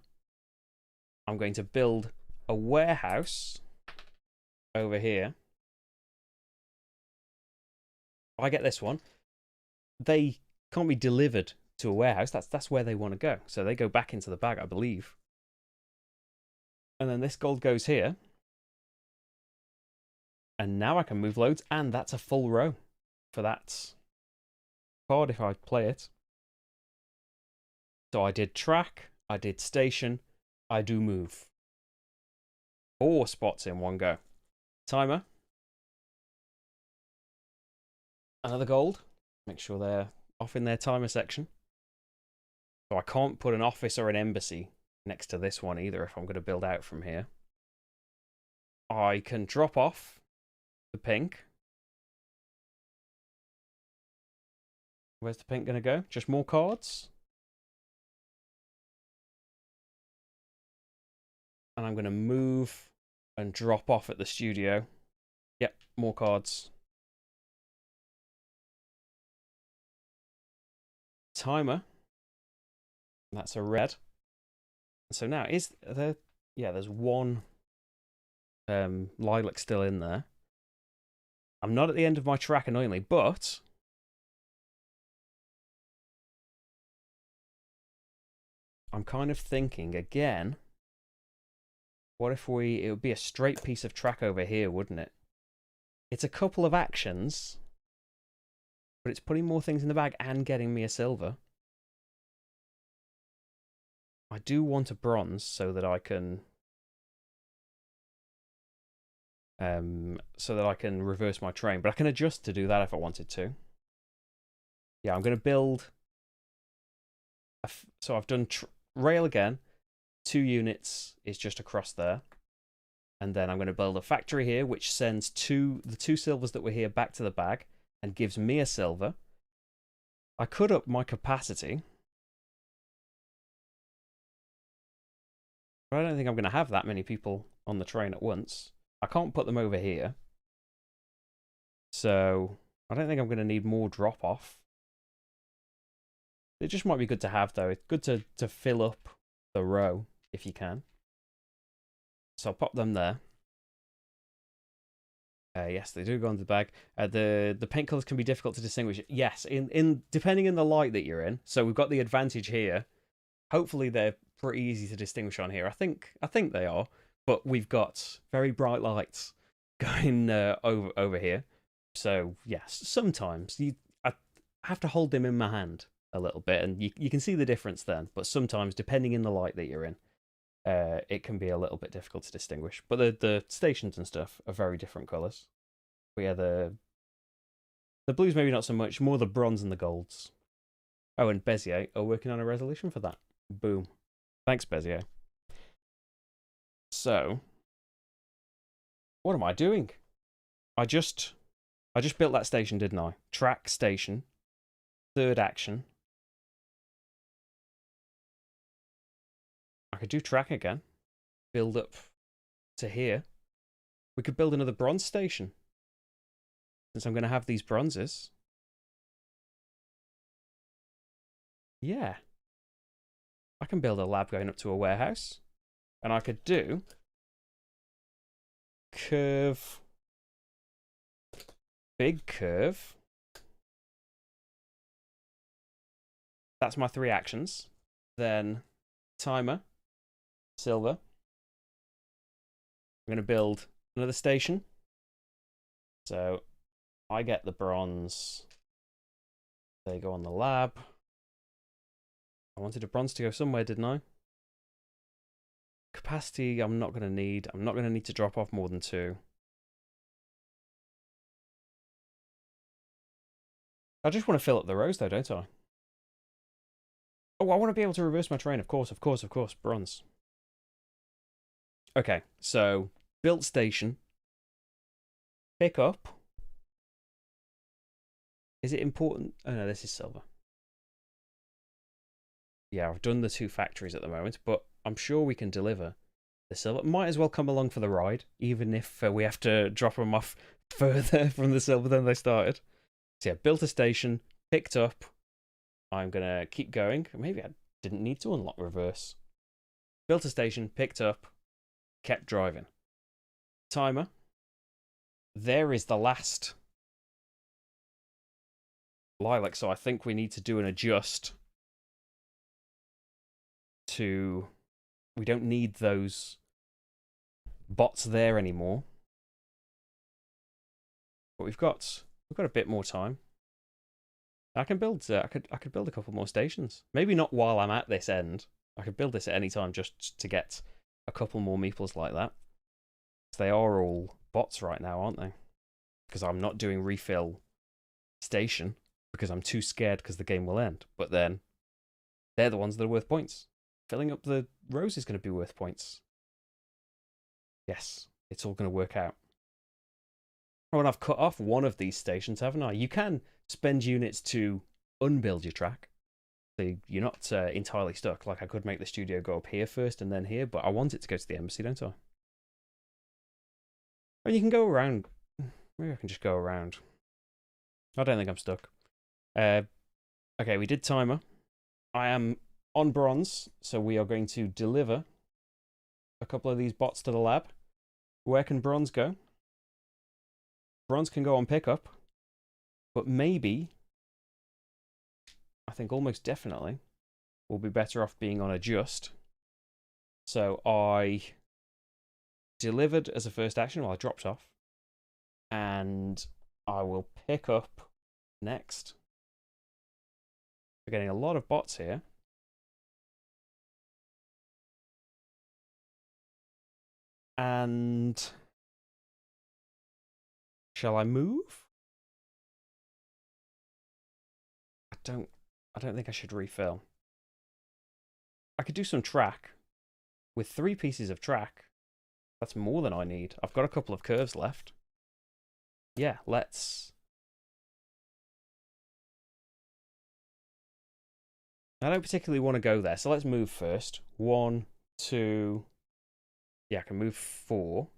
I'm going to build a warehouse over here. I get this one. They can't be delivered to a warehouse. That's where they want to go. So they go back into the bag, I believe. And then this gold goes here. And now I can move loads, and that's a full row for that card if I play it. So I did track, I did station, I do move. 4 spots in one go. Timer. Another gold. Make sure they're off in their timer section. So I can't put an office or an embassy next to this one either if I'm going to build out from here. I can drop off the pink. Where's the pink going to go? Just more cards. And I'm going to move and drop off at the studio. Yep, more cards. Timer. That's a red. So now, is there... Yeah, there's one lilac still in there. I'm not at the end of my track, annoyingly, but... I'm kind of thinking, again... What if it would be a straight piece of track over here, wouldn't it? It's a couple of actions, but it's putting more things in the bag and getting me a silver. I do want a bronze so that I can reverse my train, but I can adjust to do that if I wanted to. Yeah, I'm going to build. So I've done rail again. 2 units is just across there. And then I'm going to build a factory here, which sends the 2 silvers that were here back to the bag and gives me a silver. I could up my capacity. But I don't think I'm going to have that many people on the train at once. I can't put them over here. So I don't think I'm going to need more drop-off. It just might be good to have, though. It's good to fill up the row, if you can. So I'll pop them there. Yes, they do go into the bag. The paint colours can be difficult to distinguish. Yes, depending on the light that you're in. So we've got the advantage here. Hopefully they're pretty easy to distinguish on here. I think they are, but we've got very bright lights going over here. So yes, sometimes I have to hold them in my hand a little bit, and you can see the difference then. But sometimes, depending on the light that you're in, it can be a little bit difficult to distinguish. But the stations and stuff are very different colours. But yeah, the blues maybe not so much, more the bronze and the golds. Oh, and Bezier are working on a resolution for that. Boom. Thanks, Bezier. So, what am I doing? I just built that station, didn't I? Track station. 3rd action. I could do track again. Build up to here. We could build another bronze station. Since I'm going to have these bronzes. Yeah. I can build a lab going up to a warehouse. And I could do curve. Big curve. That's my 3 actions. Then timer. Silver. I'm going to build another station. So I get the bronze. They go on the lab. I wanted a bronze to go somewhere, didn't I? Capacity, I'm not going to need. I'm not going to need to drop off more than 2. I just want to fill up the rows, though, don't I? Oh, I want to be able to reverse my train. Of course. Bronze. Okay, so built station. Pick up. Is it important? Oh, no, this is silver. Yeah, I've done the 2 factories at the moment, but I'm sure we can deliver the silver. Might as well come along for the ride, even if we have to drop them off further from the silver than they started. So yeah, built a station, picked up. I'm going to keep going. Maybe I didn't need to unlock reverse. Built a station, picked up, kept driving. Timer. There is the last lilac, so I think we need to do an adjust to... We don't need those bots there anymore. But we've got a bit more time. I can build. I could build a couple more stations. Maybe not while I'm at this end. I could build this at any time just to get a couple more meeples like that. They are all bots right now, aren't they? Because I'm not doing refill station because I'm too scared because the game will end. But then they're the ones that are worth points. Filling up the rows is going to be worth points. Yes, it's all going to work out. Oh, and I've cut off one of these stations, haven't I? You can spend units to unbuild your track. So you're not entirely stuck. Like, I could make the studio go up here first and then here, but I want it to go to the embassy, don't I? And you can go around. Maybe I can just go around. I don't think I'm stuck. Okay, we did timer. I am on bronze, so we are going to deliver a couple of these bots to the lab. Where can bronze go? Bronze can go on pickup, but maybe, I think almost definitely, we'll be better off being on adjust. So I delivered as a first action while I dropped off, and I will pick up next. We're getting a lot of bots here. And shall I move? I don't think I should refill. I could do some track. With 3 pieces of track, that's more than I need. I've got a couple of curves left. Yeah, let's... I don't particularly want to go there, so let's move first. 1, 2... Yeah, I can move 4.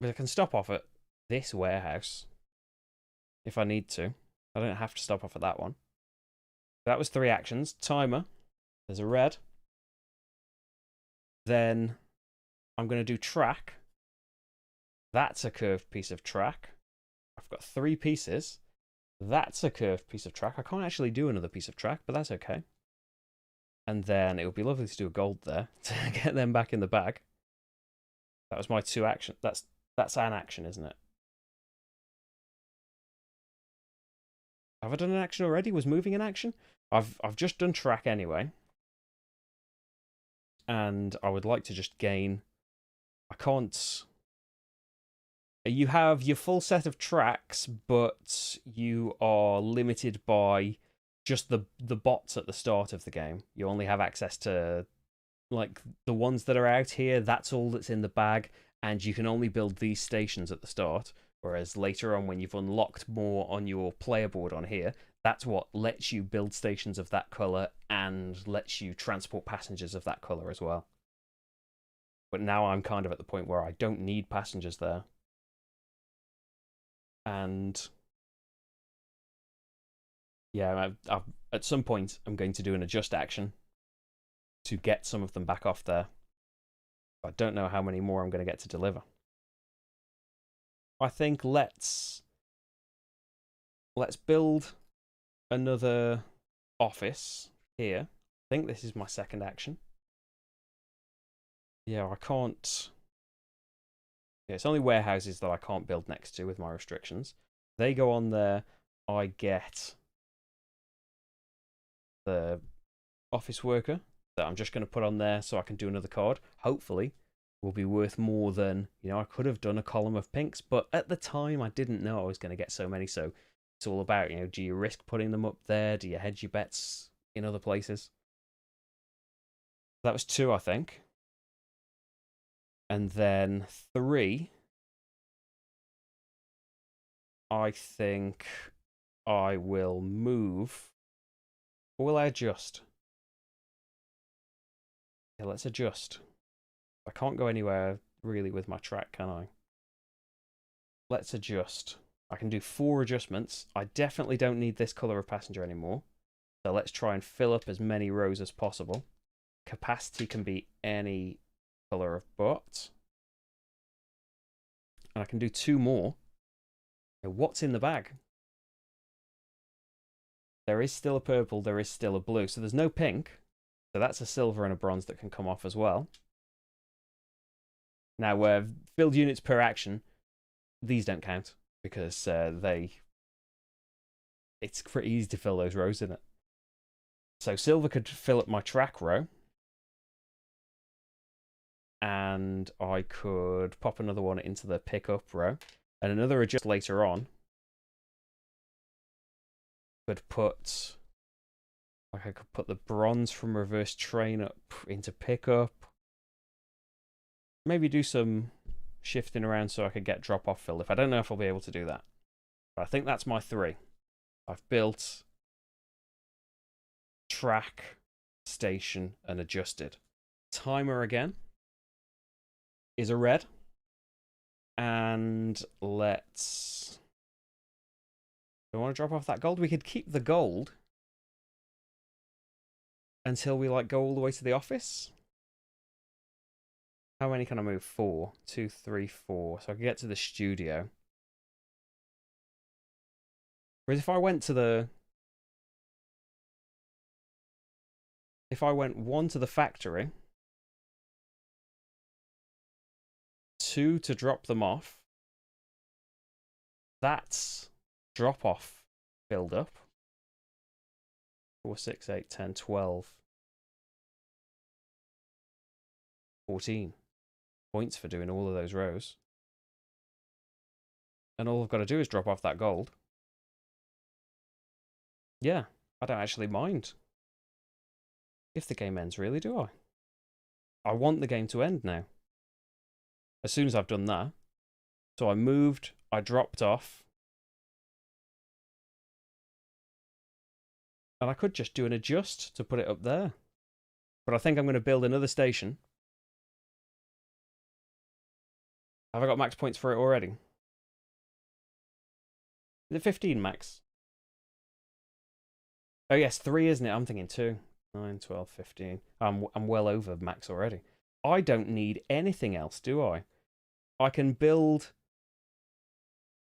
But I can stop off at this warehouse if I need to. I don't have to stop off at that one. That was 3 actions. Timer. There's a red. Then I'm going to do track. That's a curved piece of track. I've got 3 pieces. That's a curved piece of track. I can't actually do another piece of track, but that's okay. And then it would be lovely to do a gold there to get them back in the bag. That was my 2 action. That's an action, isn't it? Have I done an action already? Was moving an action? I've just done track anyway. And I would like to just gain... I can't... You have your full set of tracks, but you are limited by just the bots at the start of the game. You only have access to, like, the ones that are out here. That's all that's in the bag, and you can only build these stations at the start. Whereas later on, when you've unlocked more on your player board on here, that's what lets you build stations of that colour and lets you transport passengers of that colour as well. But now I'm kind of at the point where I don't need passengers there. And yeah, at some point I'm going to do an adjust action to get some of them back off there. I don't know how many more I'm going to get to deliver. I think let's build another office here. I think this is my second action. Yeah, I can't... Yeah, it's only warehouses that I can't build next to with my restrictions. They go on there, I get the office worker that I'm just going to put on there so I can do another card. Hopefully, will be worth more than, you know, I could have done a column of pinks, but at the time I didn't know I was going to get so many, so it's all about, you know, do you risk putting them up there? Do you hedge your bets in other places? That was 2, I think. And then 3, I think I will move. Or will I adjust? Yeah, let's adjust. I can't go anywhere really with my track, can I? Let's adjust. I can do 4 adjustments. I definitely don't need this colour of passenger anymore. So let's try and fill up as many rows as possible. Capacity can be any colour of butt. And I can do 2 more. Now, what's in the bag? There is still a purple, there is still a blue. So there's no pink. So that's a silver and a bronze that can come off as well. Now, filled units per action, these don't count because it's pretty easy to fill those rows, isn't it? So silver could fill up my track row. And I could pop another one into the pickup row. And another adjust later on. Could put... Like I could put the bronze from reverse train up into pickup. Maybe do some shifting around so I could get drop off filled. I don't know if I'll be able to do that. But I think that's my 3. I've built track, station, and adjusted. Timer again is a red. And let's... Do I want to drop off that gold? We could keep the gold until we like go all the way to the office. How many can I move? 4. 2, 3, 4. So I can get to the studio. Whereas if I went to the... If I went 1 to the factory, 2 to drop them off, that's drop off filled up. 4, 6, 8, 10, 12, 14 points for doing all of those rows. And all I've got to do is drop off that gold. Yeah, I don't actually mind if the game ends, really, do I? I want the game to end now. As soon as I've done that. So I moved, I dropped off. And I could just do an adjust to put it up there. But I think I'm going to build another station. Have I got max points for it already? Is it 15 max? Oh yes, 3, isn't it? I'm thinking 2. 9, 12, 15. I'm well over max already. I don't need anything else, do I? I can build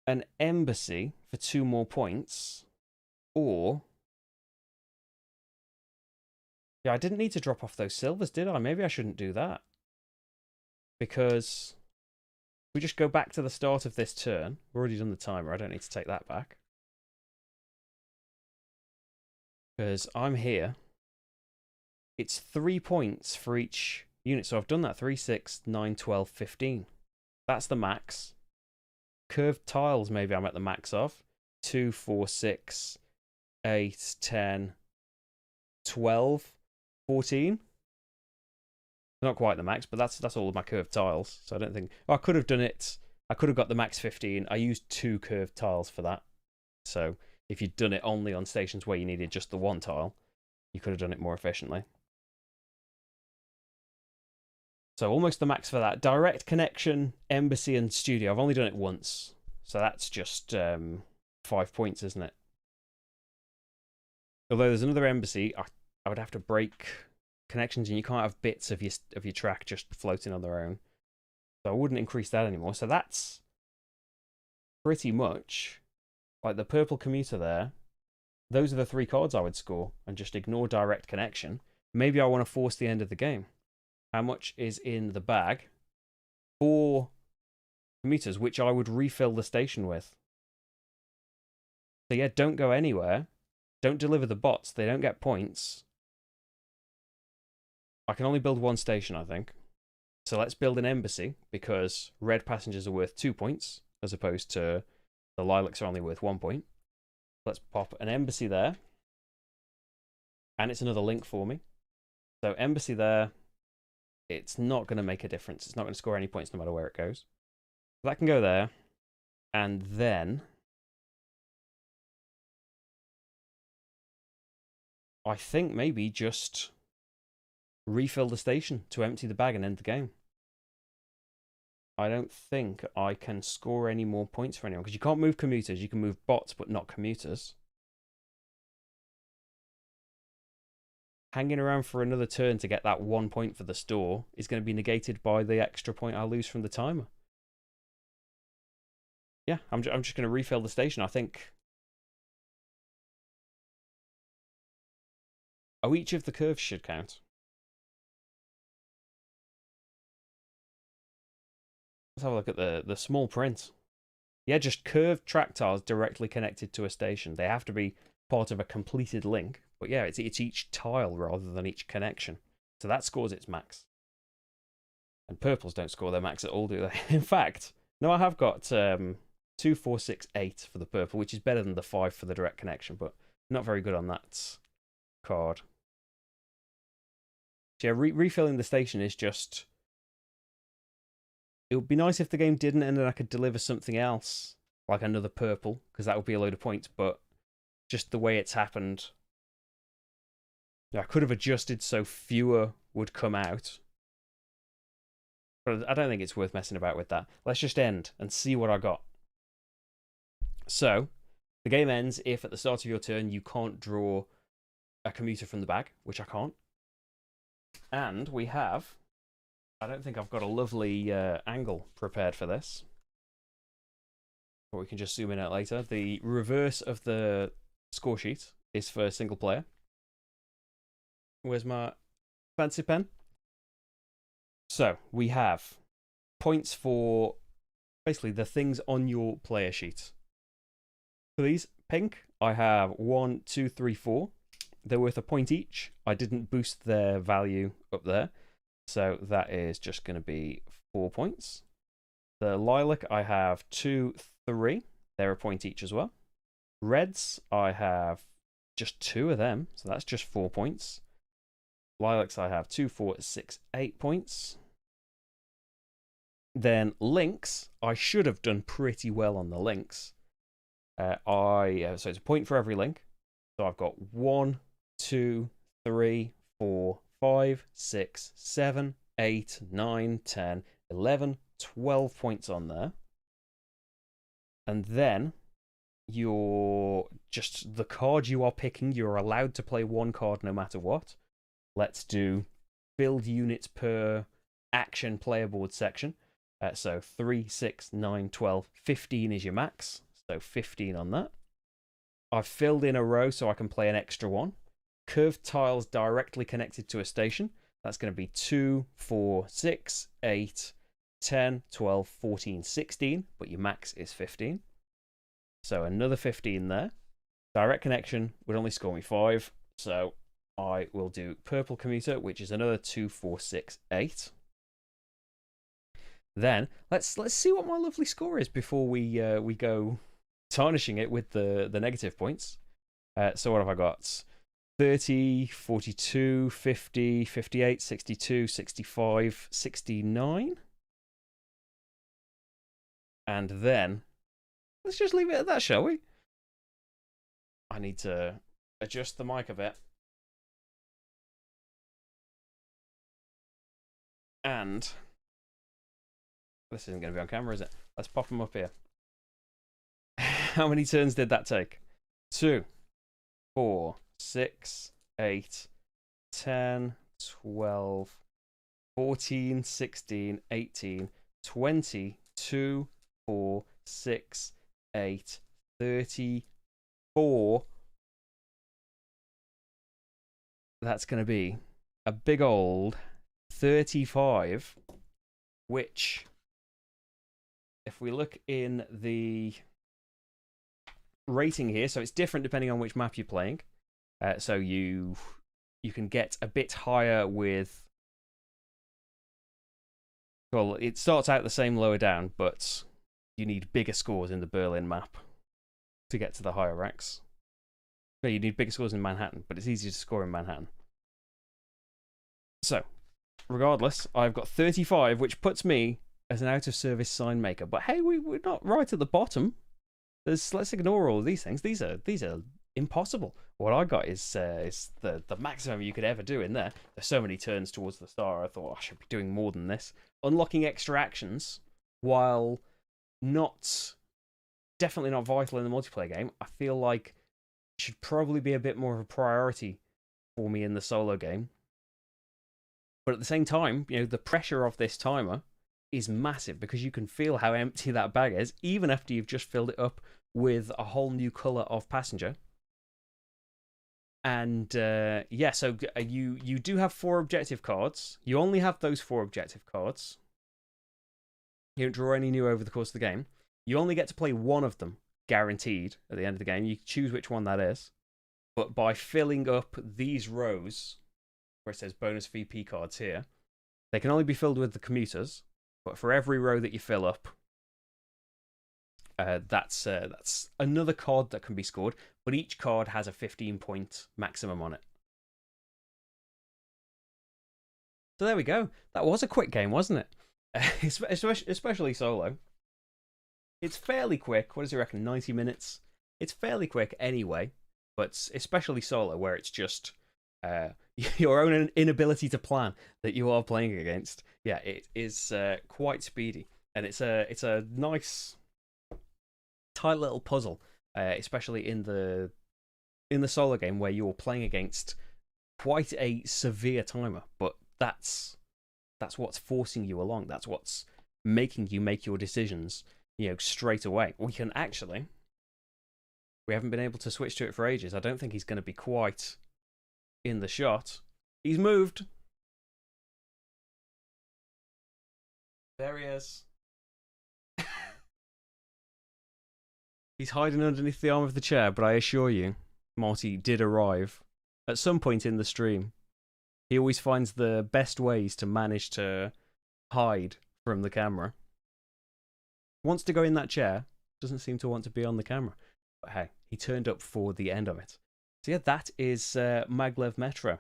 an embassy for 2 more points. Or... Yeah, I didn't need to drop off those silvers, did I? Maybe I shouldn't do that. Because we just go back to the start of this turn. We've already done the timer. I don't need to take that back. Because I'm here. It's 3 points for each unit. So I've done that. 3, 6, 9, 12, 15. That's the max. Curved tiles maybe I'm at the max of. 2, 4, 6, 8, 10, 12, 14. Not quite the max, but that's all of my curved tiles. So I don't think... Oh, I could have done it. I could have got the max 15. I used 2 curved tiles for that. So if you'd done it only on stations where you needed just the 1 tile, you could have done it more efficiently. So almost the max for that. Direct connection, embassy, and studio. I've only done it once. So that's just 5 points, isn't it? Although there's another embassy, I would have to break connections, and you can't have bits of your track just floating on their own. So I wouldn't increase that anymore. So that's pretty much like the purple commuter there. Those are the 3 cards I would score and just ignore direct connection. Maybe I want to force the end of the game. How much is in the bag? 4 commuters, which I would refill the station with. So yeah, don't go anywhere. Don't deliver the bots. They don't get points. I can only build 1 station, I think. So let's build an embassy, because red passengers are worth 2 points, as opposed to the lilacs are only worth 1 point. Let's pop an embassy there. And it's another link for me. So embassy there. It's not going to make a difference. It's not going to score any points no matter where it goes. That can go there. And then I think maybe just refill the station to empty the bag and end the game. I don't think I can score any more points for anyone, because you can't move commuters. You can move bots, but not commuters. Hanging around for another turn to get that 1 point for the store is going to be negated by the extra point I lose from the timer. Yeah, I'm just going to refill the station, I think. Oh, each of the curves should count. Let's have a look at the small print. Yeah, just curved track tiles directly connected to a station. They have to be part of a completed link. But yeah, it's each tile rather than each connection. So that scores its max. And purples don't score their max at all, do they? In fact, no, I have got 2, 4, 6, 8 for the purple, which is better than the 5 for the direct connection, but not very good on that card. So yeah, refilling the station is just... It would be nice if the game didn't, and then I could deliver something else, like another purple, because that would be a load of points, but just the way it's happened... Yeah, I could have adjusted so fewer would come out. But I don't think it's worth messing about with that. Let's just end and see what I got. So, the game ends if at the start of your turn you can't draw a commuter from the bag, which I can't. And we have... I don't think I've got a lovely angle prepared for this. But we can just zoom in out later. The reverse of the score sheet is for single player. Where's my fancy pen? So, we have points for basically the things on your player sheet. For these, pink, I have 1, 2, 3, 4. They're worth a point each. I didn't boost their value up there. So that is just going to be 4 points. The lilac, I have 2, 3. They're a point each as well. Reds, I have just 2 of them. So that's just 4 points. Lilacs, I have 2, 4, 6, 8 points. Then links, I should have done pretty well on the links. So it's a point for every link. So I've got 1, 2, 3, 4, 5, 6, 7, 8, 9, 10, 11, 12 points on there. And then the card you are picking, you're allowed to play 1 card no matter what. Let's do build units per action player board section. So 3, 6, 9, 12, 15 is your max. So 15 on that. I've filled in a row so I can play an extra one. Curved tiles directly connected to a station. That's going to be 2, 4, 6, 8, 10, 12, 14, 16. But your max is 15. So another 15 there. Direct connection would only score me 5. So I will do purple commuter, which is another 2, 4, 6, 8. Then let's see what my lovely score is before we go tarnishing it with the negative points. So what have I got? 30, 42, 50, 58, 62, 65, 69. And then let's just leave it at that, shall we? I need to adjust the mic a bit. And this isn't going to be on camera, is it? Let's pop them up here. How many turns did that take? 2, 4, 6, 8, 10, 12, 14, 16, 18, 20, 2, 4, 6, 8, 34. That's going to be a big old 35, which, if we look in the rating here, so it's different depending on which map you're playing. So you can get a bit higher with... Well, it starts out the same lower down, but you need bigger scores in the Berlin map to get to the higher ranks. No, you need bigger scores in Manhattan, but it's easier to score in Manhattan. So, regardless, I've got 35, which puts me as an out-of-service sign maker. But hey, we're not right at the bottom. Let's ignore all of these things. These are impossible. What I got is the maximum you could ever do in there. There's so many turns towards the star. I thought I should be doing more than this. Unlocking extra actions while definitely not vital in the multiplayer game, I feel like it should probably be a bit more of a priority for me in the solo game. But at the same time, the pressure of this timer is massive because you can feel how empty that bag is, even after you've just filled it up with a whole new color of passenger. And yeah, so you do have 4 objective cards. You only have those 4 objective cards. You don't draw any new over the course of the game. You only get to play one of them, guaranteed, at the end of the game. You choose which one that is. But by filling up these rows, where it says bonus VP cards here, they can only be filled with the commuters. But for every row that you fill up, that's another card that can be scored. But each card has a 15-point maximum on it. So there we go. That was a quick game, wasn't it? Especially solo. It's fairly quick. What does he reckon? 90 minutes? It's fairly quick anyway, but especially solo, where it's just your own inability to plan that you are playing against. Yeah, it is quite speedy, and it's a nice, tight little puzzle, especially in the solo game where you're playing against quite a severe timer. But that's what's forcing you along. That's what's making you make your decisions, straight away. We haven't been able to switch to it for ages. I don't think he's going to be quite in the shot. He's moved. There he is. He's hiding underneath the arm of the chair, but I assure you, Marty did arrive at some point in the stream. He always finds the best ways to manage to hide from the camera. Wants to go in that chair, doesn't seem to want to be on the camera. But hey, he turned up for the end of it. So yeah, that is Maglev Metro.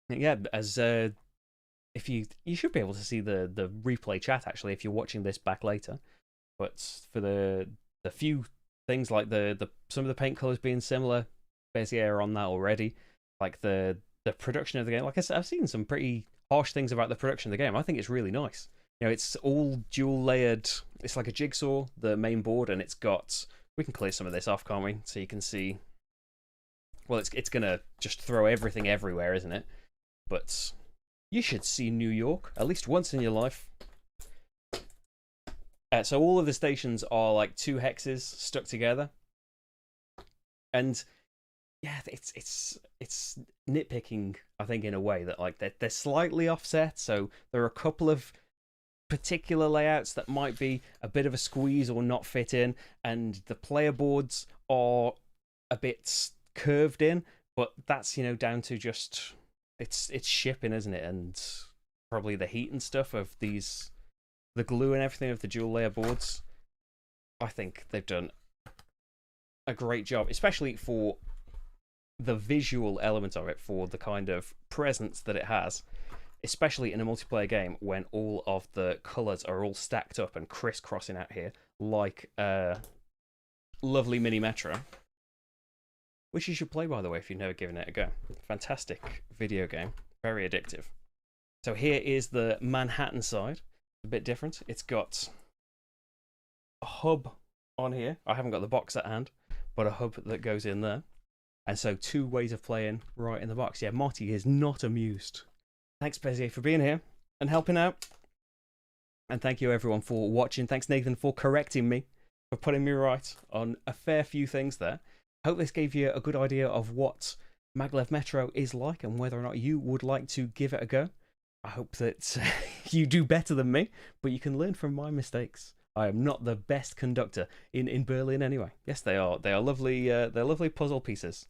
Yeah, as if you should be able to see the replay chat actually if you're watching this back later. But for the few things like some of the paint colors being similar, Bezier on that already. Like the production of the game. Like I said, I've seen some pretty harsh things about the production of the game. I think it's really nice. It's all dual layered. It's like a jigsaw, the main board, and it's got. We can clear some of this off, can't we? So you can see. Well, it's gonna just throw everything everywhere, isn't it? But you should see New York at least once in your life. So all of the stations are like 2 hexes stuck together, and yeah, it's nitpicking. I think in a way that like they're slightly offset. So there are a couple of particular layouts that might be a bit of a squeeze or not fit in, and the player boards are a bit curved in, but that's down to just it's shipping, isn't it, and probably the heat and stuff of the glue and everything of the dual layer boards. I think they've done a great job, especially for the visual element of it, for the kind of presence that it has. Especially in a multiplayer game when all of the colours are all stacked up and crisscrossing out here like a lovely mini Metro. Which you should play, by the way, if you've never given it a go. Fantastic video game. Very addictive. So here is the Manhattan side. A bit different. It's got a hub on here. I haven't got the box at hand, but a hub that goes in there. And so 2 ways of playing right in the box. Yeah, Marty is not amused. Thanks, Bezier, for being here and helping out. And thank you, everyone, for watching. Thanks, Nathan, for correcting me, for putting me right on a fair few things there. I hope this gave you a good idea of what Maglev Metro is like and whether or not you would like to give it a go. I hope that you do better than me, but you can learn from my mistakes. I am not the best conductor in Berlin anyway. Yes, they are. They are lovely. They're lovely puzzle pieces.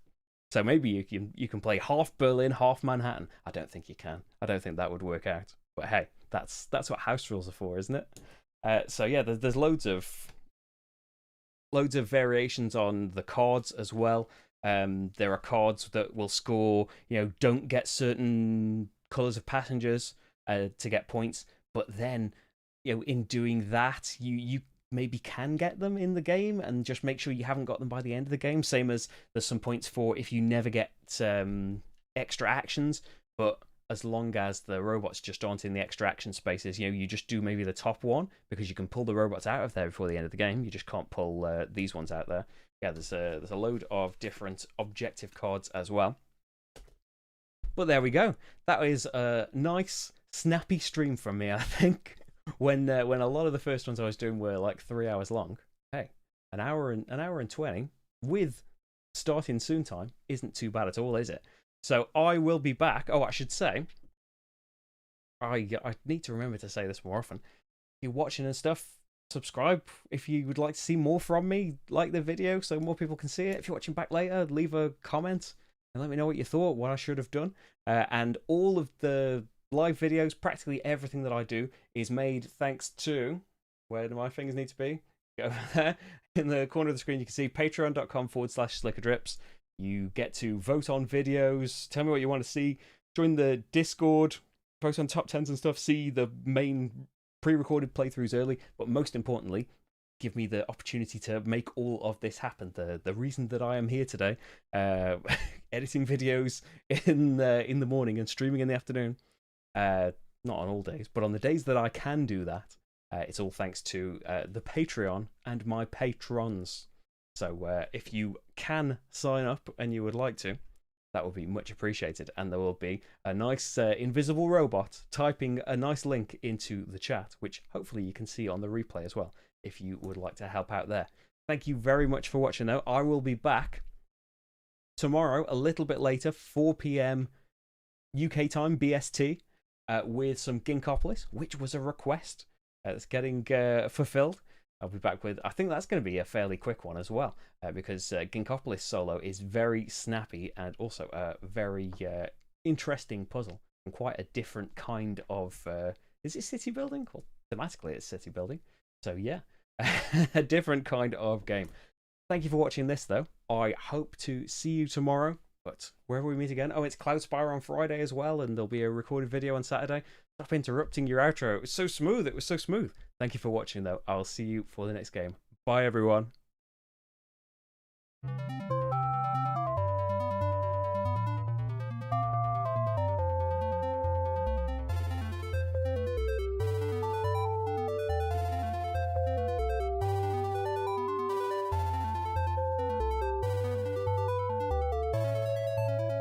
So maybe you can play half Berlin, half Manhattan. I don't think you can. I don't think that would work out. But hey, that's what house rules are for, isn't it? So yeah, there's loads of variations on the cards as well. There are cards that will score, don't get certain colours of passengers to get points. But then, in doing that, you maybe can get them in the game and just make sure you haven't got them by the end of the game. Same as there's some points for if you never get extra actions, but as long as the robots just aren't in the extraction spaces. You know, you just do maybe the top one, because you can pull the robots out of there before the end of the game. You just can't pull these ones out there. Yeah, there's a load of different objective cards as well. But there we go. That is a nice, snappy stream from me, I think. When a lot of the first ones I was doing were like 3 hours long. Hey, an hour and 20 with starting soon time isn't too bad at all, is it? So I will be back. Oh, I should say, I need to remember to say this more often. If you're watching and stuff, subscribe if you would like to see more from me. Like the video so more people can see it. If you're watching back later, leave a comment and let me know what you thought, what I should have done. And all of the live videos, practically everything that I do, is made thanks to, where do my fingers need to be? Over there in the corner of the screen, you can see patreon.com/slickerdrips. You get to vote on videos, tell me what you want to see, join the Discord, post on top 10s and stuff, see the main pre-recorded playthroughs early, but most importantly, give me the opportunity to make all of this happen. The reason that I am here today, editing videos in the morning and streaming in the afternoon, not on all days, but on the days that I can do that, it's all thanks to the Patreon and my patrons. So if you can sign up and you would like to, that would be much appreciated. And there will be a nice invisible robot typing a nice link into the chat, which hopefully you can see on the replay as well, if you would like to help out there. Thank you very much for watching, though. I will be back tomorrow, a little bit later, 4 p.m. UK time, BST, with some Ginkopolis, which was a request that's getting fulfilled. I'll be back with, I think that's going to be a fairly quick one as well, because Ginkopolis solo is very snappy and also a very interesting puzzle and quite a different kind of, is it city building? Well, thematically it's city building. So yeah, a different kind of game. Thank you for watching this, though. I hope to see you tomorrow, but wherever we meet again. Oh, it's Cloud Spire on Friday as well, and there'll be a recorded video on Saturday. Stop interrupting your outro. It was so smooth. It was so smooth. Thank you for watching, though. I'll see you for the next game. Bye, everyone.